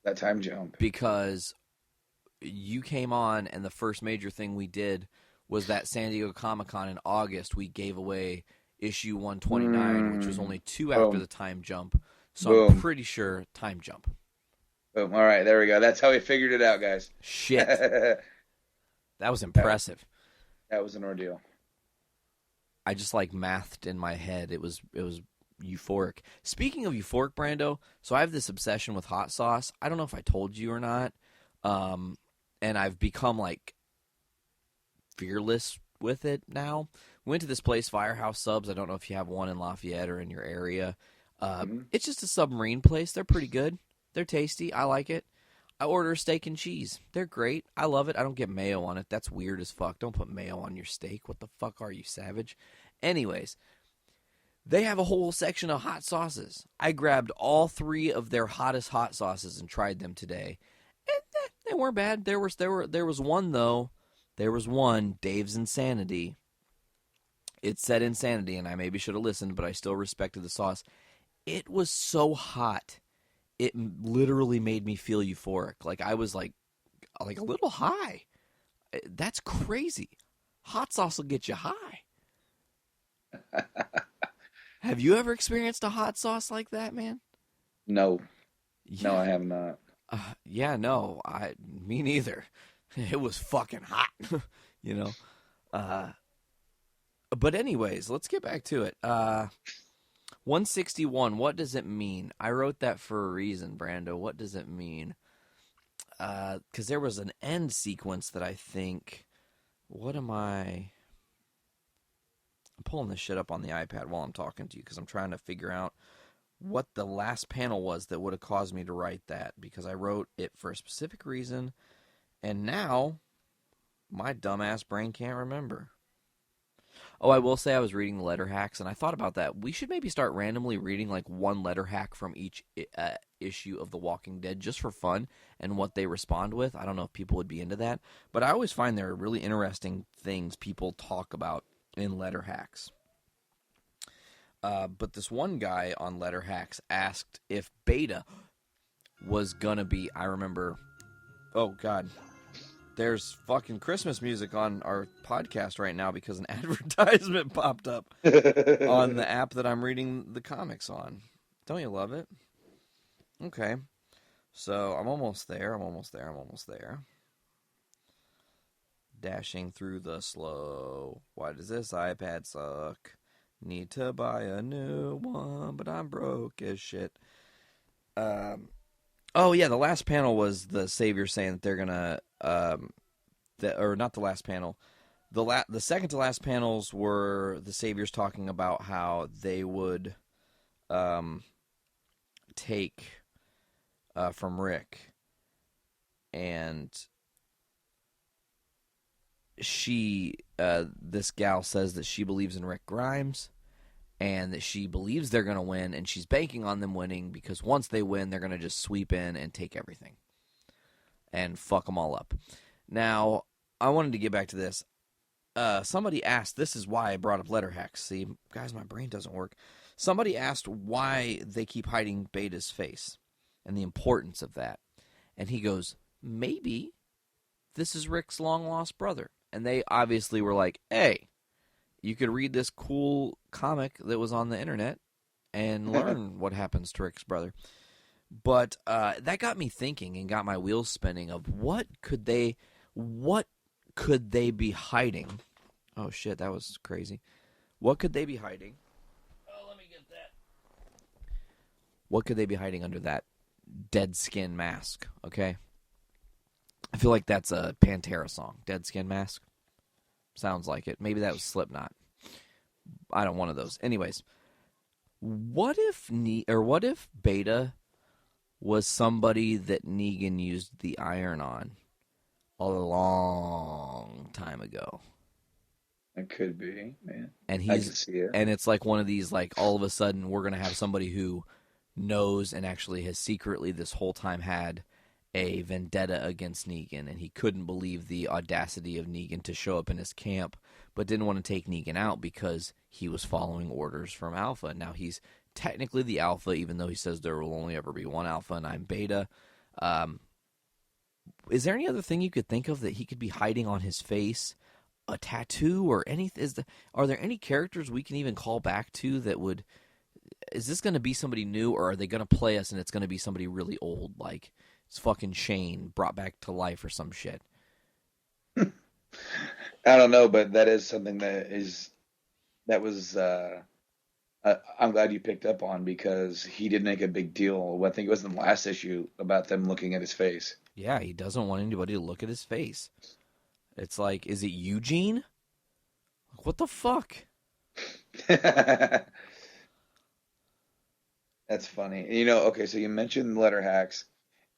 That time jump. Because you came on, and the first major thing we did was that San Diego Comic-Con in August. We gave away issue 129, which was only 2 after the time jump. So I'm pretty sure time jump. Boom. All right, there we go. That's how we figured it out, guys. Shit. That was impressive. That was an ordeal. I just like mathed in my head. It was euphoric. Speaking of euphoric, Brando, so I have this obsession with hot sauce. I don't know if I told you or not. And I've become like fearless with it now. We went to this place, Firehouse Subs. I don't know if you have one in Lafayette or in your area. It's just a submarine place. They're pretty good. They're tasty. I like it. I order steak and cheese. They're great. I love it. I don't get mayo on it. That's weird as fuck. Don't put mayo on your steak. What the fuck are you, savage? Anyways, they have a whole section of hot sauces. I grabbed all 3 of their hottest hot sauces and tried them today. And they weren't bad. There was one, though. There was one, Dave's Insanity. It said Insanity, and I maybe should have listened, but I still respected the sauce. It was so hot. It literally made me feel euphoric. Like I was like a little high. That's crazy. Hot sauce will get you high. Have you ever experienced a hot sauce like that, man? No. Yeah. No, I have not. Yeah, no. Me neither. It was fucking hot. You know? But anyways, let's get back to it. 161, what does it mean? I wrote that for a reason, Brando. What does it mean? Because there was an end sequence that I think... I'm pulling this shit up on the iPad while I'm talking to you because I'm trying to figure out what the last panel was that would have caused me to write that, because I wrote it for a specific reason, and now my dumbass brain can't remember. Oh, I will say I was reading the letter hacks, and I thought about that. We should maybe start randomly reading like one letter hack from each issue of The Walking Dead just for fun and what they respond with. I don't know if people would be into that, but I always find there are really interesting things people talk about in letter hacks. But this one guy on letter hacks asked if Beta was gonna be, I remember, oh God, there's fucking Christmas music on our podcast right now because an advertisement popped up on the app that I'm reading the comics on. Don't you love it? Okay. So I'm almost there. Dashing through the slow. Why does this iPad suck? Need to buy a new one, but I'm broke as shit. Oh yeah, the last panel was the Savior saying that they're gonna, or not the last panel. The second to last panels were the Saviors talking about how they would, take, from Rick, and she, this gal says that she believes in Rick Grimes, and that she believes they're going to win, and she's banking on them winning, because once they win, they're going to just sweep in and take everything and fuck them all up. Now, I wanted to get back to this. Somebody asked, this is why I brought up letter hacks. See, guys, my brain doesn't work. Somebody asked why they keep hiding Beta's face and the importance of that. And he goes, maybe this is Rick's long-lost brother. And they obviously were like, hey, you could read this cool comic that was on the internet and learn what happens to Rick's brother. But that got me thinking and got my wheels spinning of what could they be hiding? Oh, shit, that was crazy. What could they be hiding? Oh, let me get that. What could they be hiding under that dead skin mask, okay? I feel like that's a Pantera song, Dead Skin Mask. Sounds like it. Maybe that was Slipknot. I don't want one of those. Anyways, what if Beta was somebody that Negan used the iron on a long time ago? It could be, man. And I can see it. And it's like one of these, like, all of a sudden we're going to have somebody who knows and actually has secretly this whole time had a vendetta against Negan, and he couldn't believe the audacity of Negan to show up in his camp, but didn't want to take Negan out because he was following orders from Alpha. Now he's technically the Alpha, even though he says there will only ever be one Alpha and I'm Beta. Is there any other thing you could think of that he could be hiding on his face? A tattoo or anything? Are there any characters we can even call back to that would... Is this going to be somebody new, or are they going to play us and it's going to be somebody really old, like it's fucking Shane brought back to life or some shit? I don't know, but that is something I'm glad you picked up on, because he did make a big deal. I think it was in the last issue about them looking at his face. Yeah, he doesn't want anybody to look at his face. It's like, is it Eugene? What the fuck? That's funny. Okay, so you mentioned letter hacks,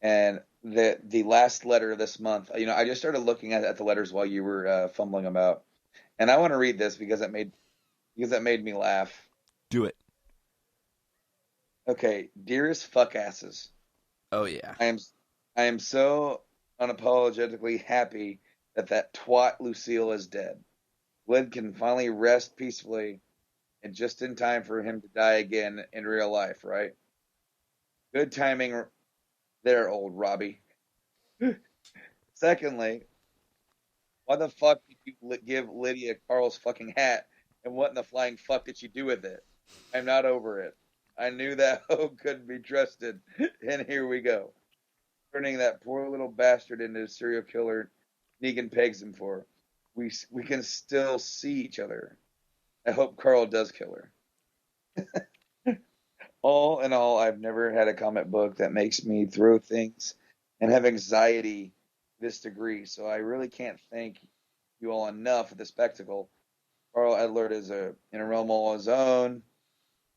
and the last letter this month, I just started looking at the letters while you were fumbling about, and I want to read this because that made me laugh. Do it. Okay, dearest fuckasses. Oh yeah. I am so unapologetically happy that twat Lucille is dead. Glenn can finally rest peacefully, and just in time for him to die again in real life, right? Good timing there, old Robbie. Secondly, why the fuck did you give Lydia Carl's fucking hat, and what in the flying fuck did she do with it? I'm not over it. I knew that hoe couldn't be trusted, and here we go. Turning that poor little bastard into a serial killer Negan pegs him for. We can still see each other. I hope Carl does kill her. All in all, I've never had a comic book that makes me throw things and have anxiety to this degree, so I really can't thank you all enough for the spectacle. Carl Edlard is in a realm all his own,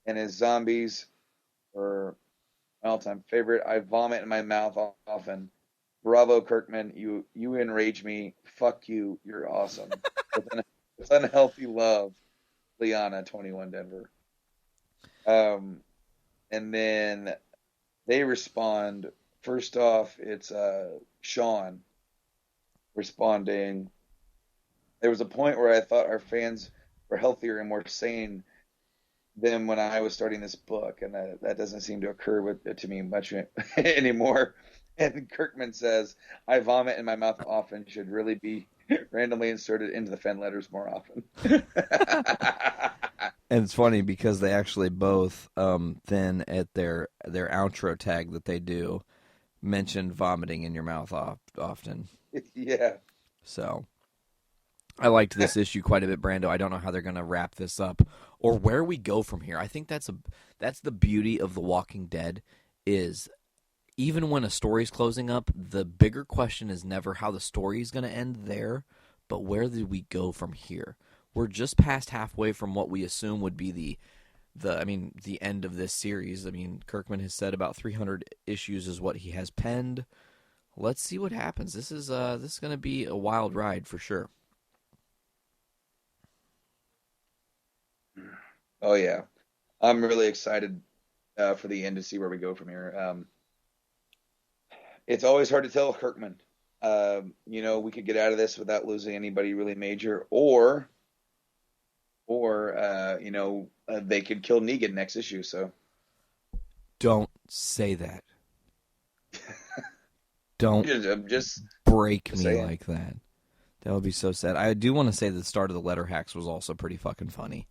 and his zombies are my all-time favorite. I vomit in my mouth often. Bravo, Kirkman. You enrage me. Fuck you. You're awesome. With unhealthy love, Liana, 21 Denver. And then they respond. First off, it's Sean responding. There was a point where I thought our fans were healthier and more sane than when I was starting this book, and that doesn't seem to occur to me much anymore. And Kirkman says, I vomit in my mouth often should really be randomly inserted into the fan letters more often. And it's funny because they actually both then at their outro tag that they do mention vomiting in your mouth often. Yeah. So I liked this issue quite a bit, Brando. I don't know how they're going to wrap this up or where we go from here. I think that's the beauty of The Walking Dead is even when a story's closing up, the bigger question is never how the story is going to end there, but where did we go from here? We're just past halfway from what we assume would be the end of this series. I mean, Kirkman has said about 300 issues is what he has penned. Let's see what happens. This is going to be a wild ride for sure. Oh yeah, I'm really excited for the end to see where we go from here. It's always hard to tell Kirkman. We could get out of this without losing anybody really major, or they could kill Negan next issue. So don't say that. Don't I'm just break me saying. like that. That would be so sad. I do want to say that the start of the letter hacks was also pretty fucking funny.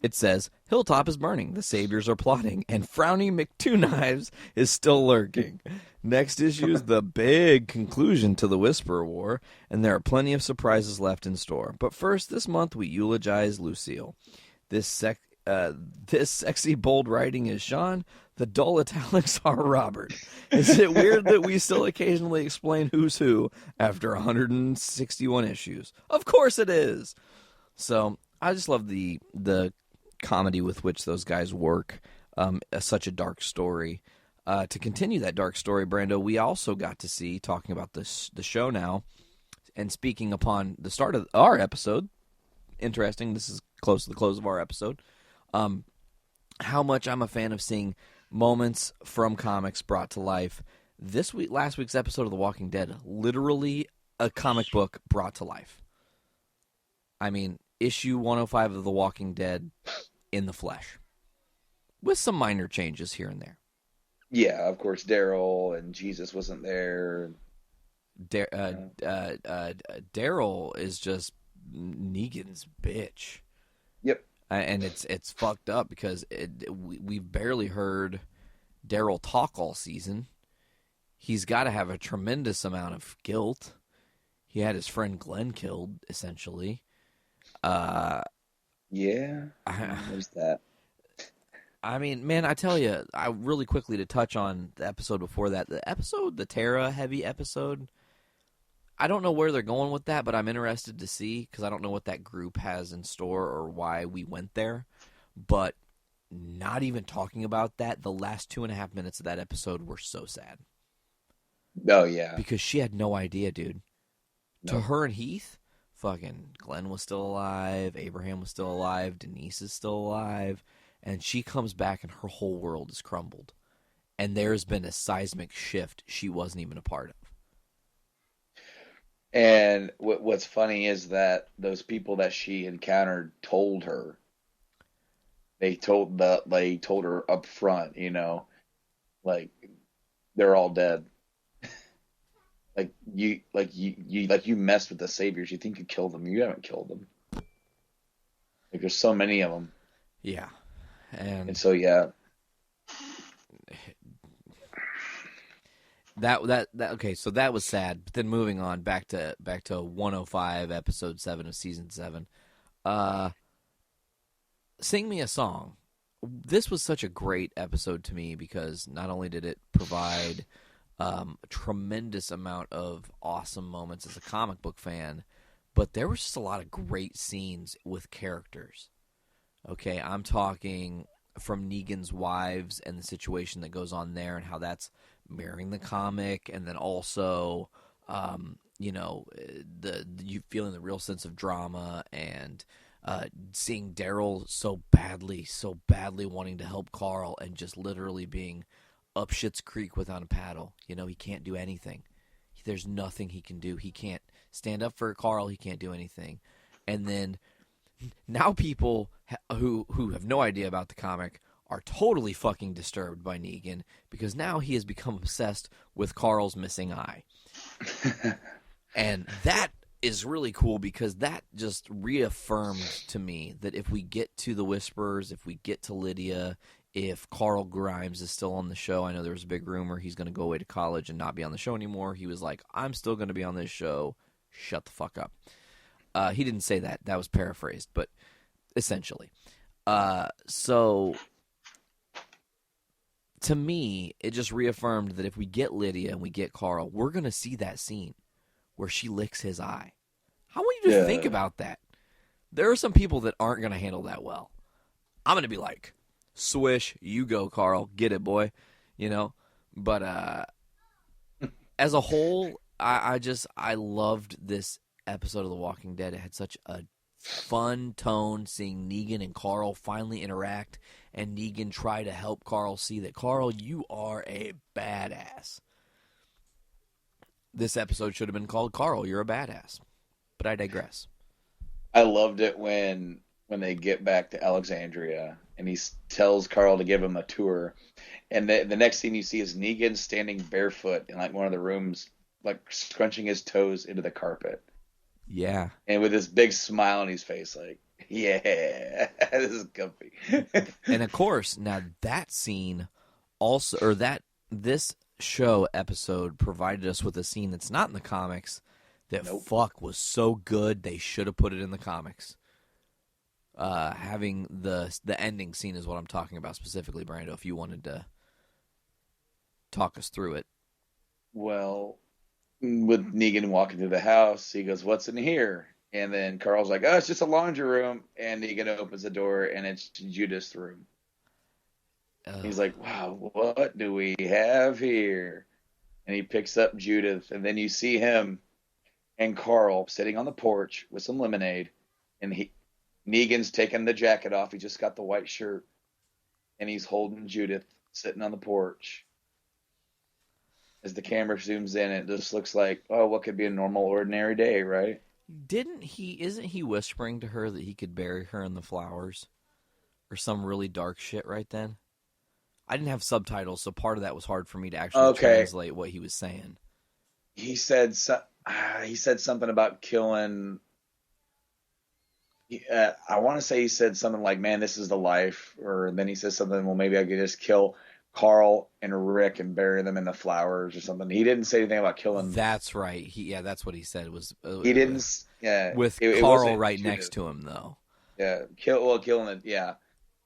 It says, Hilltop is burning, the Saviors are plotting, and Frowny McTwo-Knives is still lurking. Next issue is the big conclusion to the Whisperer War, and there are plenty of surprises left in store. But first, this month we eulogize Lucille. This sexy, bold writing is Sean. The dull italics are Robert. Is it weird that we still occasionally explain who's who after 161 issues? Of course it is. So I just love the comedy with which those guys work. Such a dark story. To continue that dark story, Brando, we also got to see, talking about the show now, and speaking upon the start of our episode, interesting, this is close to the close of our episode, how much I'm a fan of seeing moments from comics brought to life. Last week's episode of The Walking Dead, literally a comic book brought to life. I mean, issue 105 of The Walking Dead in the flesh, with some minor changes here and there. Yeah, of course, Daryl and Jesus wasn't there. Daryl is just Negan's bitch. Yep. And it's fucked up because we've barely heard Daryl talk all season. He's got to have a tremendous amount of guilt. He had his friend Glenn killed, essentially. Yeah, there's that. I mean, man, I tell you, I really quickly to touch on the episode before that. The Terra heavy episode, I don't know where they're going with that, but I'm interested to see because I don't know what that group has in store or why we went there. But not even talking about that, the last 2.5 minutes of that episode were so sad. Oh, yeah. Because she had no idea, dude. No. To her and Heath, fucking Glenn was still alive, Abraham was still alive, Denise is still alive, and she comes back and her whole world is crumbled. And there's been a seismic shift she wasn't even a part of. And what's funny is that those people that she encountered told her. They told her up front, like they're all dead. you messed with the Saviors. You think you killed them. You haven't killed them. Like there's so many of them. Yeah, and so yeah. That okay, so that was sad. But then moving on back to 105, episode 7 of season 7. Sing Me a Song. This was such a great episode to me because not only did it provide a tremendous amount of awesome moments as a comic book fan, but there was just a lot of great scenes with characters. Okay, I'm talking from Negan's wives and the situation that goes on there and how that's mirroring the comic, and then also, you feeling the real sense of drama and seeing Daryl so badly wanting to help Carl and just literally being up Schitt's Creek without a paddle. He can't do anything. There's nothing he can do. He can't stand up for Carl. He can't do anything. And then now people who have no idea about the comic are totally fucking disturbed by Negan because now he has become obsessed with Carl's missing eye. And that is really cool because that just reaffirmed to me that if we get to the Whisperers, if we get to Lydia, if Carl Grimes is still on the show, I know there was a big rumor he's going to go away to college and not be on the show anymore. He was like, I'm still going to be on this show. Shut the fuck up. He didn't say that. That was paraphrased, but essentially. So to me, it just reaffirmed that if we get Lydia and we get Carl, we're going to see that scene where she licks his eye. I want you to think about that. There are some people that aren't going to handle that well. I'm going to be like, swish, you go, Carl. Get it, boy. But as a whole, I loved this episode of The Walking Dead. It had such a fun tone seeing Negan and Carl finally interact and Negan try to help Carl see that, Carl, you are a badass. This episode should have been called Carl, You're a Badass. But I digress. I loved it when when they get back to Alexandria, and he tells Carl to give him a tour. And the next thing you see is Negan standing barefoot in like one of the rooms, like scrunching his toes into the carpet. Yeah. And with this big smile on his face, like, yeah, this is comfy. And of course, now that scene also, or this show episode provided us with a scene that's not in the comics that was so good they should have put it in the comics. Having the ending scene is what I'm talking about specifically, Brando, if you wanted to talk us through it. Well, with Negan walking through the house, he goes, "What's in here?" And then Carl's like, "Oh, it's just a laundry room." And Negan opens the door, and it's Judith's room. He's like, "Wow, what do we have here?" And he picks up Judith, and then you see him and Carl sitting on the porch with some lemonade, and Negan's taking the jacket off. He just got the white shirt, and he's holding Judith sitting on the porch. As the camera zooms in, it just looks like, oh, what could be a normal, ordinary day, right? Isn't he whispering to her that he could bury her in the flowers? Or some really dark shit right then? I didn't have subtitles, so part of that was hard for me to actually translate what he was saying. He said something about killing... I want to say he said something like, "Man, this is the life." Or then he says something, well, maybe I could just kill Carl and Rick and bury them in the flowers or something. He didn't say anything about killing. That's right. That's what he said. He didn't. Yeah, with Carl right next to him, though. Yeah, killing it. Yeah.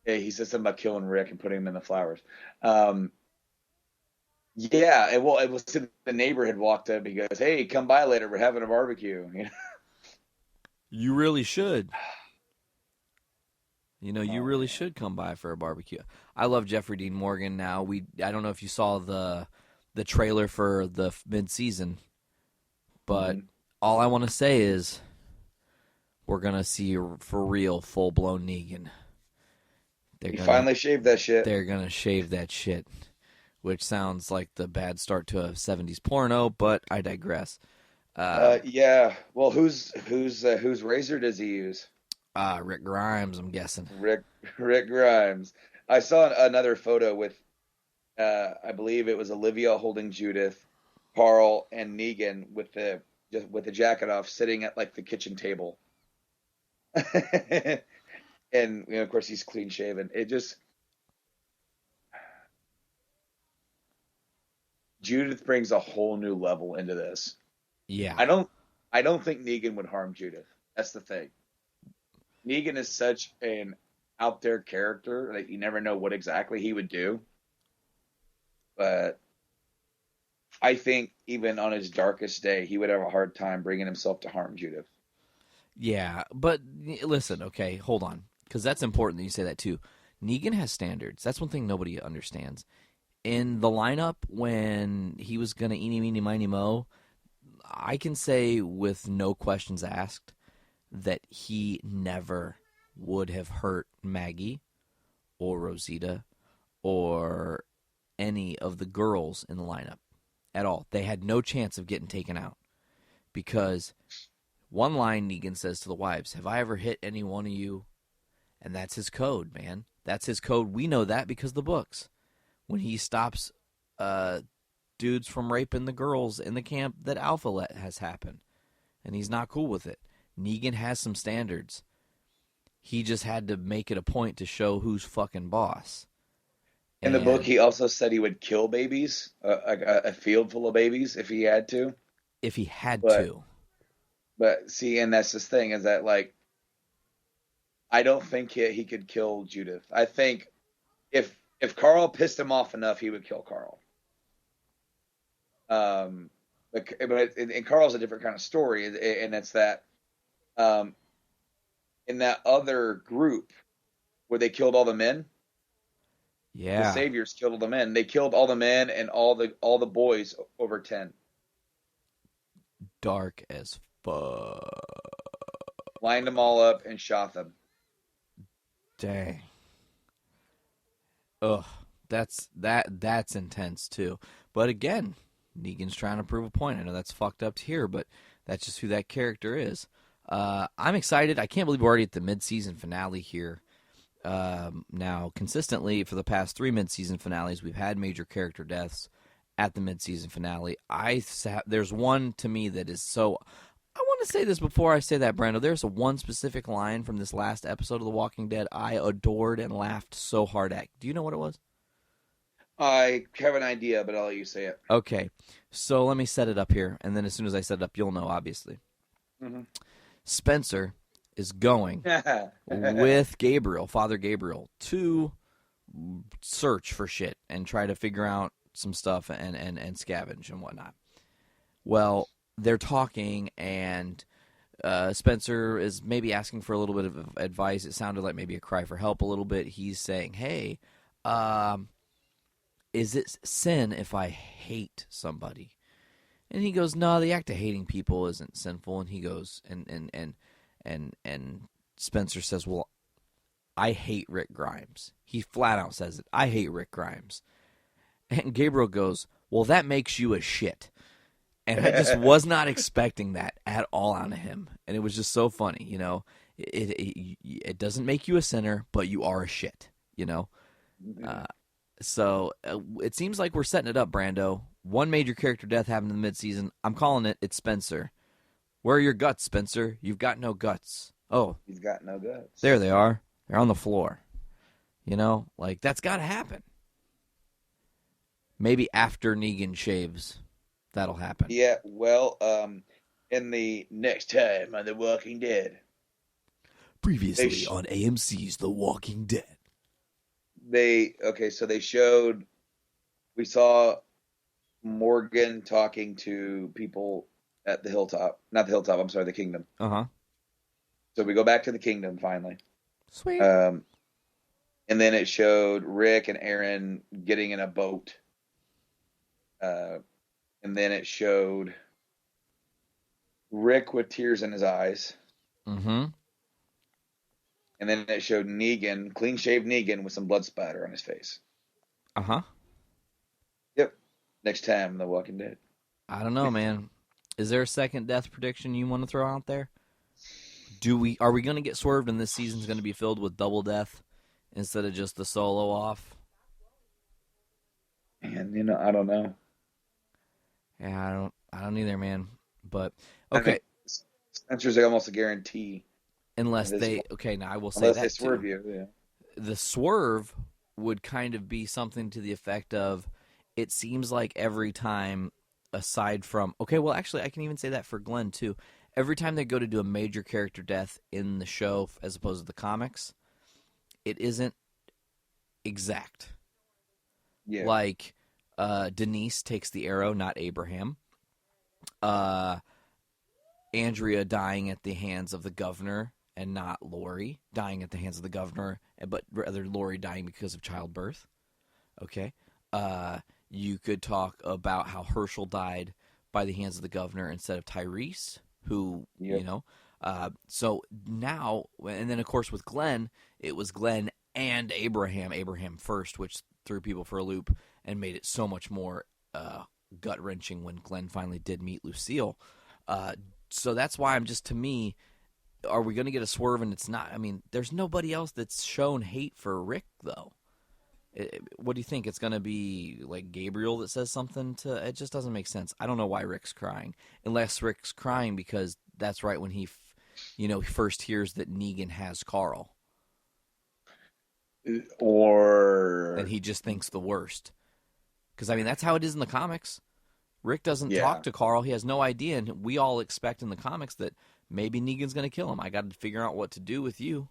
He said something about killing Rick and putting him in the flowers. Yeah, it was the neighbor had walked up. He goes, "Hey, come by later. We're having a barbecue." You really should. You really should come by for a barbecue. I love Jeffrey Dean Morgan now. I don't know if you saw the trailer for the mid-season, but all I want to say is we're going to see for real full-blown Negan. He finally shaved that shit. They're going to shave that shit, which sounds like the bad start to a 70s porno, but I digress. Yeah. Well, whose razor does he use? Rick Grimes, I'm guessing. Rick Grimes. I saw another photo with, I believe it was Olivia holding Judith, Carl, and Negan with the jacket off, sitting at like the kitchen table. And of course he's clean shaven. It just Judith brings a whole new level into this. Yeah. I don't think Negan would harm Judith. That's the thing. Negan is such an out there character that you never know what exactly he would do. But I think even on his darkest day, he would have a hard time bringing himself to harm Judith. Yeah, but listen, okay, hold on, because that's important that you say that too. Negan has standards. That's one thing nobody understands. In the lineup, when he was going to eeny, meeny, miny, moe, I can say with no questions asked that he never would have hurt Maggie or Rosita or any of the girls in the lineup at all. They had no chance of getting taken out because one line Negan says to the wives, "Have I ever hit any one of you?" And that's his code, man. That's his code. We know that because of the books. When he stops dudes from raping the girls in the camp that Alpha has happened. And he's not cool with it. Negan has some standards. He just had to make it a point to show who's fucking boss. In the book, he also said he would kill babies, a field full of babies, if he had to. If he had to. But see, and that's this thing, is that, like, I don't think he could kill Judith. I think if Carl pissed him off enough, he would kill Carl. But Carl's a different kind of story, and it's that in that other group where they killed all the men. Yeah. The Saviors killed all the men. They killed all the men and all the boys over 10. Dark as fuck. Lined them all up and shot them. Dang. Ugh. That's intense too. But again, Negan's trying to prove a point. I know that's fucked up to hear, but that's just who that character is. I'm excited. I can't believe we're already at the mid-season finale here. Now, consistently for the past 3 mid-season finales, we've had major character deaths at the mid-season finale. There's one to me that is so... I want to say this before I say that, Brando. There's one specific line from this last episode of The Walking Dead I adored and laughed so hard at. Do you know what it was? I have an idea, but I'll let you say it. Okay, so let me set it up here, and then as soon as I set it up, you'll know, obviously. Mm-hmm. Spencer is going with Gabriel, Father Gabriel, to search for shit and try to figure out some stuff and scavenge and whatnot. Well, they're talking, and Spencer is maybe asking for a little bit of advice. It sounded like maybe a cry for help a little bit. He's saying, hey, is it sin if I hate somebody? And he goes, no, the act of hating people isn't sinful. And he goes, and Spencer says, well, I hate Rick Grimes. He flat out says it. I hate Rick Grimes. And Gabriel goes, well, that makes you a shit. And I just was not expecting that at all out of him. And it was just so funny, you know. It doesn't make you a sinner, but you are a shit, you know. So it seems like we're setting it up, Brando. One major character death happened in the midseason. I'm calling it. It's Spencer. Where are your guts, Spencer? You've got no guts. Oh. He's got no guts. There they are. They're on the floor. You know, like, that's got to happen. Maybe after Negan shaves, that'll happen. Yeah, well, in the next time on The Walking Dead. Previously on AMC's The Walking Dead. So they showed, we saw Morgan talking to people at the hilltop. Not the hilltop, I'm sorry, the kingdom. Uh-huh. So we go back to the kingdom finally. Sweet. And then it showed Rick and Aaron getting in a boat. And then it showed Rick with tears in his eyes. Mm-hmm. And then it showed Negan, clean-shaved Negan with some blood spatter on his face. Uh-huh. Yep. Next time, The Walking Dead. I don't know, man. Is there a second death prediction you want to throw out there? Are we going to get swerved and this season's going to be filled with double death instead of just the solo off? And, I don't know. Yeah, I don't either, man. But, okay. Spencer's almost a guarantee. Unless they, okay, now I will say that unless they swerve you, yeah. The swerve would kind of be something to the effect of, it seems like every time, aside from, okay, well, actually, I can even say that for Glenn, too. Every time they go to do a major character death in the show, as opposed to the comics, it isn't exact. Yeah. Like, Denise takes the arrow, not Abraham. Andrea dying at the hands of the governor, and not Lori dying at the hands of the governor, but rather Lori dying because of childbirth. Okay. You could talk about how Herschel died by the hands of the governor instead of Tyrese, who, yep. So now, and then of course with Glenn, it was Glenn and Abraham first, which threw people for a loop and made it so much more gut-wrenching when Glenn finally did meet Lucille. So that's why to me, are we going to get a swerve and it's not? I mean, there's nobody else that's shown hate for Rick, though. What do you think? It's going to be like Gabriel that says something to... It just doesn't make sense. I don't know why Rick's crying. Unless Rick's crying because that's right when he first hears that Negan has Carl. Or... And he just thinks the worst. Because, I mean, that's how it is in the comics. Rick doesn't talk to Carl. He has no idea. And we all expect in the comics that maybe Negan's going to kill him. I got to figure out what to do with you.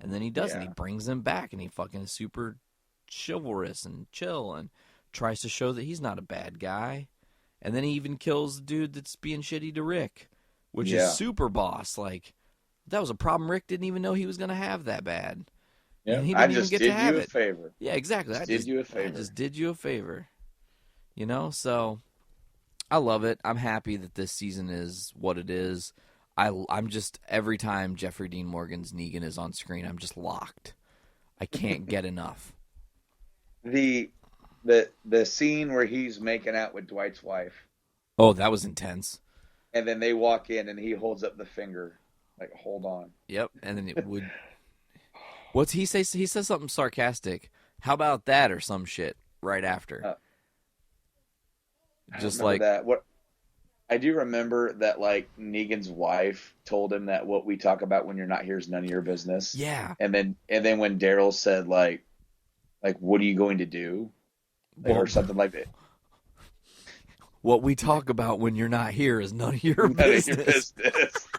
And then he does, and he brings him back, and he fucking is super chivalrous and chill and tries to show that he's not a bad guy. And then he even kills the dude that's being shitty to Rick, which is super boss. Like, that was a problem Rick didn't even know he was going to have that bad. Yeah, he I didn't just even get did to have you a it. favor. Yeah, exactly. I just did you a favor. So I love it. I'm happy that this season is what it is. I'm just, every time Jeffrey Dean Morgan's Negan is on screen, I'm just locked. I can't get enough. The scene where he's making out with Dwight's wife. Oh, that was intense. And then they walk in and he holds up the finger. Like, hold on. Yep, and then it would. What's he say? He says something sarcastic. How about that, or some shit right after. Just like that. What I do remember that, like, Negan's wife told him that what we talk about when you're not here is none of your business. Yeah. And then when Daryl said like what are you going to do, or something like that. What we talk about when you're not here is none of your business.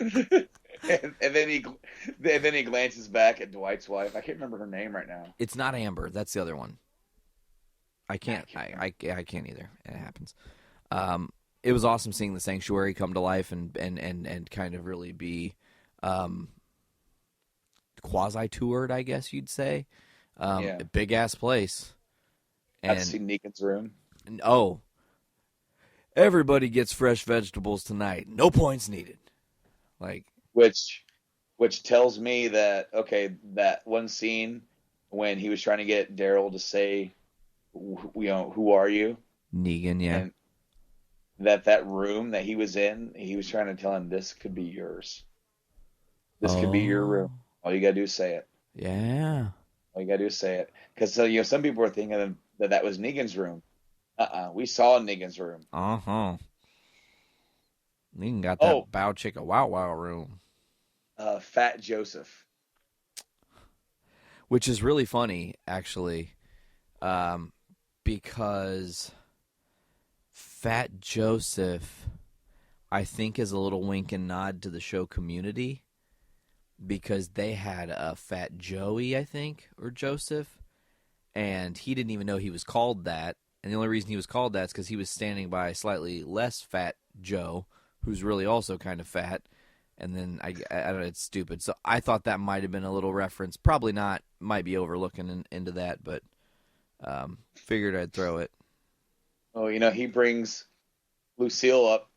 and then he glances back at Dwight's wife. I can't remember her name right now. It's not Amber. That's the other one. I can't either. It happens. It was awesome seeing the sanctuary come to life and kind of really be quasi-toured, I guess you'd say. A big-ass place. I've seen Negan's room. And, everybody gets fresh vegetables tonight. No points needed. Like, which tells me that, okay, that one scene when he was trying to get Daryl to say, who are you? Negan, yeah. And that room that he was in, he was trying to tell him, this could be yours. This could be your room. All you got to do is say it. Yeah. All you got to do is say it. Because some people were thinking that was Negan's room. We saw Negan's room. Negan got that bow chicka wow wow room. Fat Joseph. Which is really funny, actually, because Fat Joseph, I think, is a little wink and nod to the show Community, because they had a Fat Joey, I think, or Joseph, and he didn't even know he was called that. And the only reason he was called that is because he was standing by slightly less fat Joe, who's really also kind of fat. And then, I don't know, it's stupid. So I thought that might have been a little reference. Probably not. Might be overlooking into that, but figured I'd throw it. Oh, he brings Lucille up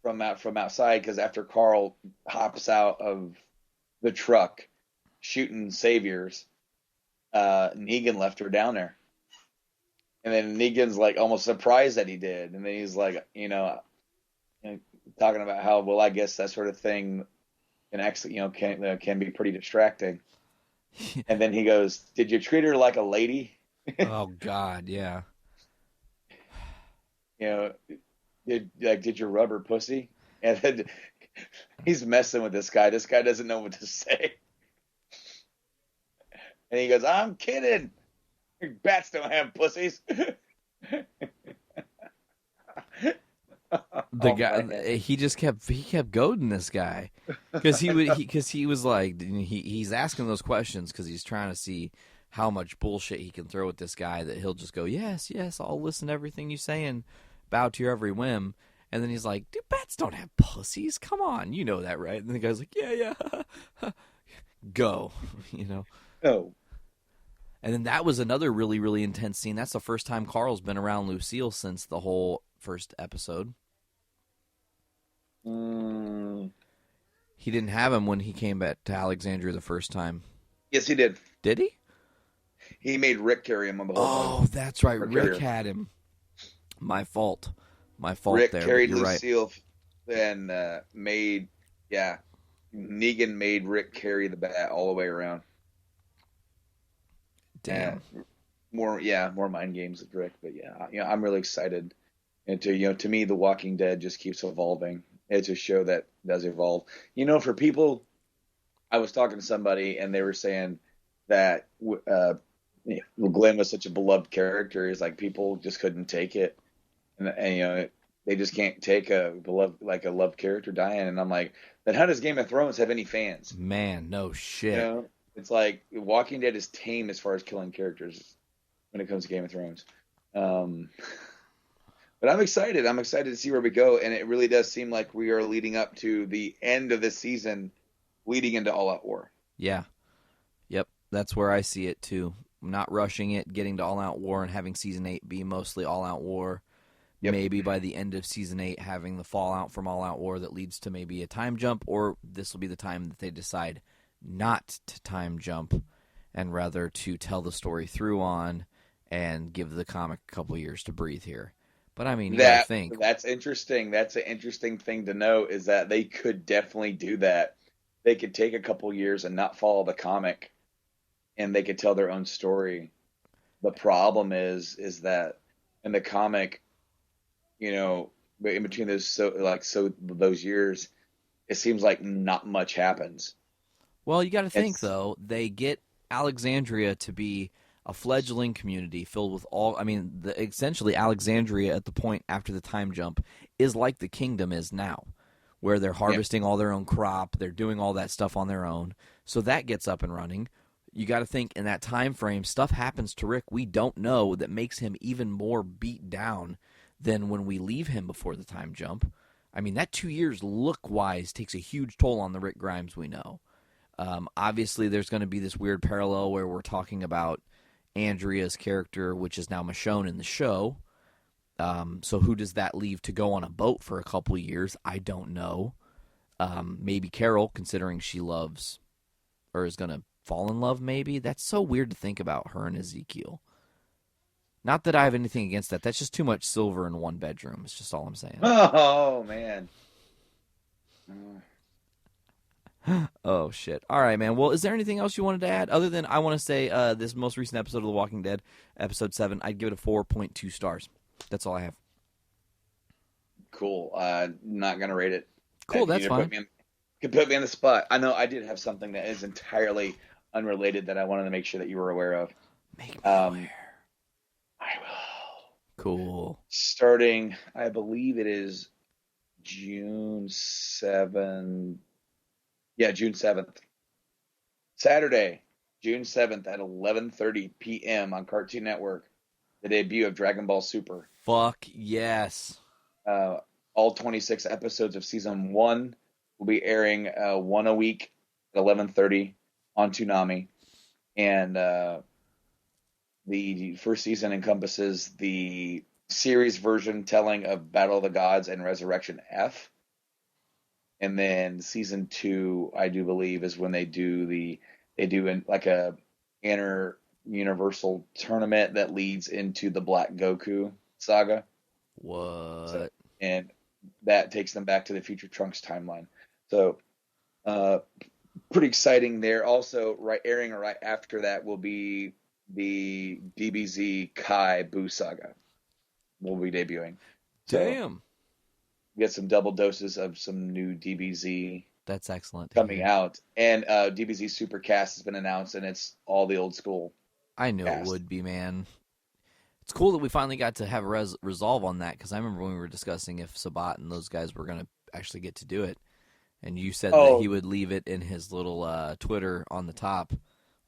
from outside, because after Carl hops out of the truck shooting saviors, Negan left her down there. And then Negan's like almost surprised that he did. And then he's like, talking about how, well, I guess that sort of thing can actually, can be pretty distracting. And then he goes, did you treat her like a lady? Oh, God, yeah. Did you rub her pussy? And then he's messing with this guy. This guy doesn't know what to say. And he goes, I'm kidding. Bats don't have pussies. The guy, he kept goading this guy, because he was like, he's asking those questions because he's trying to see how much bullshit he can throw at this guy, that he'll just go, yes, I'll listen to everything you say and bow to your every whim. And then he's like, dude, bats don't have pussies. Come on, you know that, right? And the guy's like, yeah. Go, Oh. And then that was another really, really intense scene. That's the first time Carl's been around Lucille since the whole first episode. He didn't have him when he came back to Alexandria the first time. Yes, he did. Did he? He made Rick carry him on the whole time. Oh, that's right. Rick had him. My fault. Rick there. Carried You're Lucille and Negan made Rick carry the bat all the way around. Damn. More mind games with Rick, but I'm really excited. And to me, The Walking Dead just keeps evolving. It's a show that does evolve. For people, I was talking to somebody and they were saying that Glenn was such a beloved character. Is like people just couldn't take it, and they just can't take a loved character dying. And I'm like, then how does Game of Thrones have any fans? Man, no shit. It's like Walking Dead is tame as far as killing characters when it comes to Game of Thrones. But I'm excited. I'm excited to see where we go. And it really does seem like we are leading up to the end of this season, leading into All Out War. Yeah. Yep. That's where I see it too. I'm not rushing it, getting to All Out War and having Season 8 be mostly All Out War. Yep. Maybe by the end of Season 8 having the fallout from All Out War that leads to maybe a time jump, or this will be the time that they decide not to time jump and rather to tell the story through on and give the comic a couple years to breathe here. But I mean, you gotta think. That's interesting. That's an interesting thing to know, is that they could definitely do that. they could take a couple years and not follow the comic, and they could tell their own story. The problem is that in the comic, you know, in between those those years, it seems like not much happens. Well, you got to think though, they get Alexandria to be a fledgling community filled with all. I mean, essentially Alexandria at the point after the time jump is like the kingdom is now, where they're harvesting all their own crop, they're doing all that stuff on their own. So that gets up and running. You got to think in that time frame, stuff happens to Rick we don't know that makes him even more beat down than when we leave him before the time jump. I mean, that 2 years look-wise takes a huge toll on the Rick Grimes we know. Obviously, there's going to be this weird parallel where we're talking about Andrea's character, which is now Michonne in the show. So who does that leave to go on a boat for a couple of years? I don't know. Maybe Carol, considering she loves or is going to fall in love, maybe. That's so weird to think about, her and Ezekiel. Not that I have anything against that. That's just too much silver in one bedroom. It's just all I'm saying. Oh, man. Oh, shit. All right, man. Well, is there anything else you wanted to add? Other than I want to say this most recent episode of The Walking Dead, episode 7, I'd give it a 4.2 stars. That's all I have. Cool. Not going to rate it. Cool, that's fine. You can put me on the spot. I know I did have something that is entirely unrelated that I wanted to make sure that you were aware of. Make me aware. I will. Cool. Starting, I believe it is June 7th. Yeah, June 7th. Saturday, June 7th at 11:30 p.m. on Cartoon Network, the debut of Dragon Ball Super. Fuck yes. All 26 episodes of Season 1 will be airing one a week at 11:30 on Toonami. And the first season encompasses the series version telling of Battle of the Gods and Resurrection F. And then season 2, I do believe, is when they do like a inter-universal tournament that leads into the Black Goku saga. What? And that takes them back to the Future Trunks timeline. So, pretty exciting there. Also, airing right after that will be the DBZ Kai Buu saga. Will be debuting. Damn. So, get some double doses of some new DBZ. That's excellent. Coming out. And DBZ Supercast has been announced, and it's all the old school. I knew it would be, man. It's cool that we finally got to have a resolve on that, because I remember when we were discussing if Sabat and those guys were going to actually get to do it. And you said that he would leave it in his little Twitter on the top,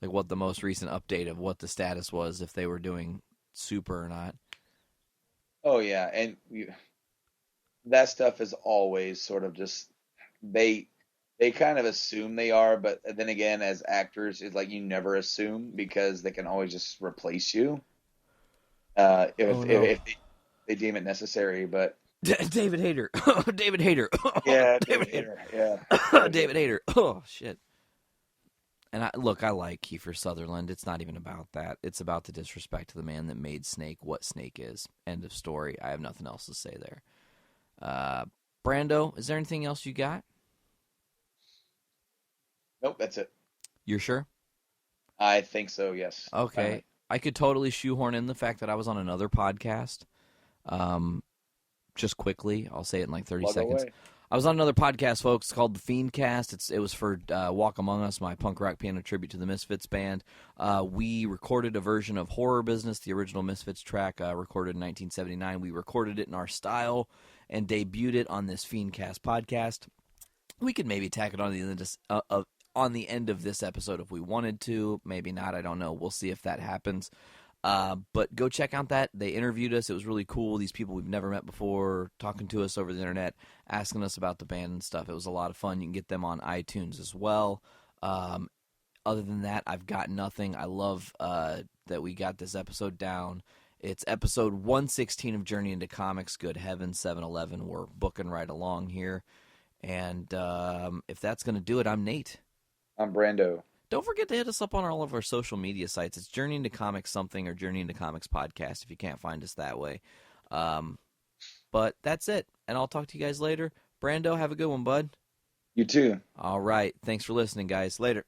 like what the most recent update of what the status was, if they were doing Super or not. Oh, yeah. And that stuff is always sort of just they kind of assume they are, but then again, as actors, it's like you never assume, because they can always just replace you if they deem it necessary. But David Hayter, David Hayter, yeah, David Hayter, yeah, David Hayter. Oh shit! And I like Kiefer Sutherland. It's not even about that. It's about the disrespect to the man that made Snake what Snake is. End of story. I have nothing else to say there. Brando, is there anything else you got? Nope, that's it. You're sure? I think so, yes. Okay. I could totally shoehorn in the fact that I was on another podcast. Just quickly, I'll say it in like 30 seconds. Away. I was on another podcast, folks, called The Fiendcast. It was for Walk Among Us, my punk rock piano tribute to the Misfits band. We recorded a version of Horror Business, the original Misfits track, recorded in 1979. We recorded it in our style and debuted it on this Fiendcast podcast. We could maybe tack it on the end of this episode if we wanted to. Maybe not. I don't know. We'll see if that happens. But go check out that. They interviewed us. It was really cool. These people we've never met before talking to us over the internet, asking us about the band and stuff. It was a lot of fun. You can get them on iTunes as well. Other than that, I've got nothing. I love that we got this episode down. It's episode 116 of Journey into Comics. Good heavens, 7-Eleven. We're booking right along here. And if that's going to do it, I'm Nate. I'm Brando. Don't forget to hit us up on all of our social media sites. It's Journey into Comics something or Journey into Comics podcast if you can't find us that way. But that's it. And I'll talk to you guys later. Brando, have a good one, bud. You too. All right. Thanks for listening, guys. Later.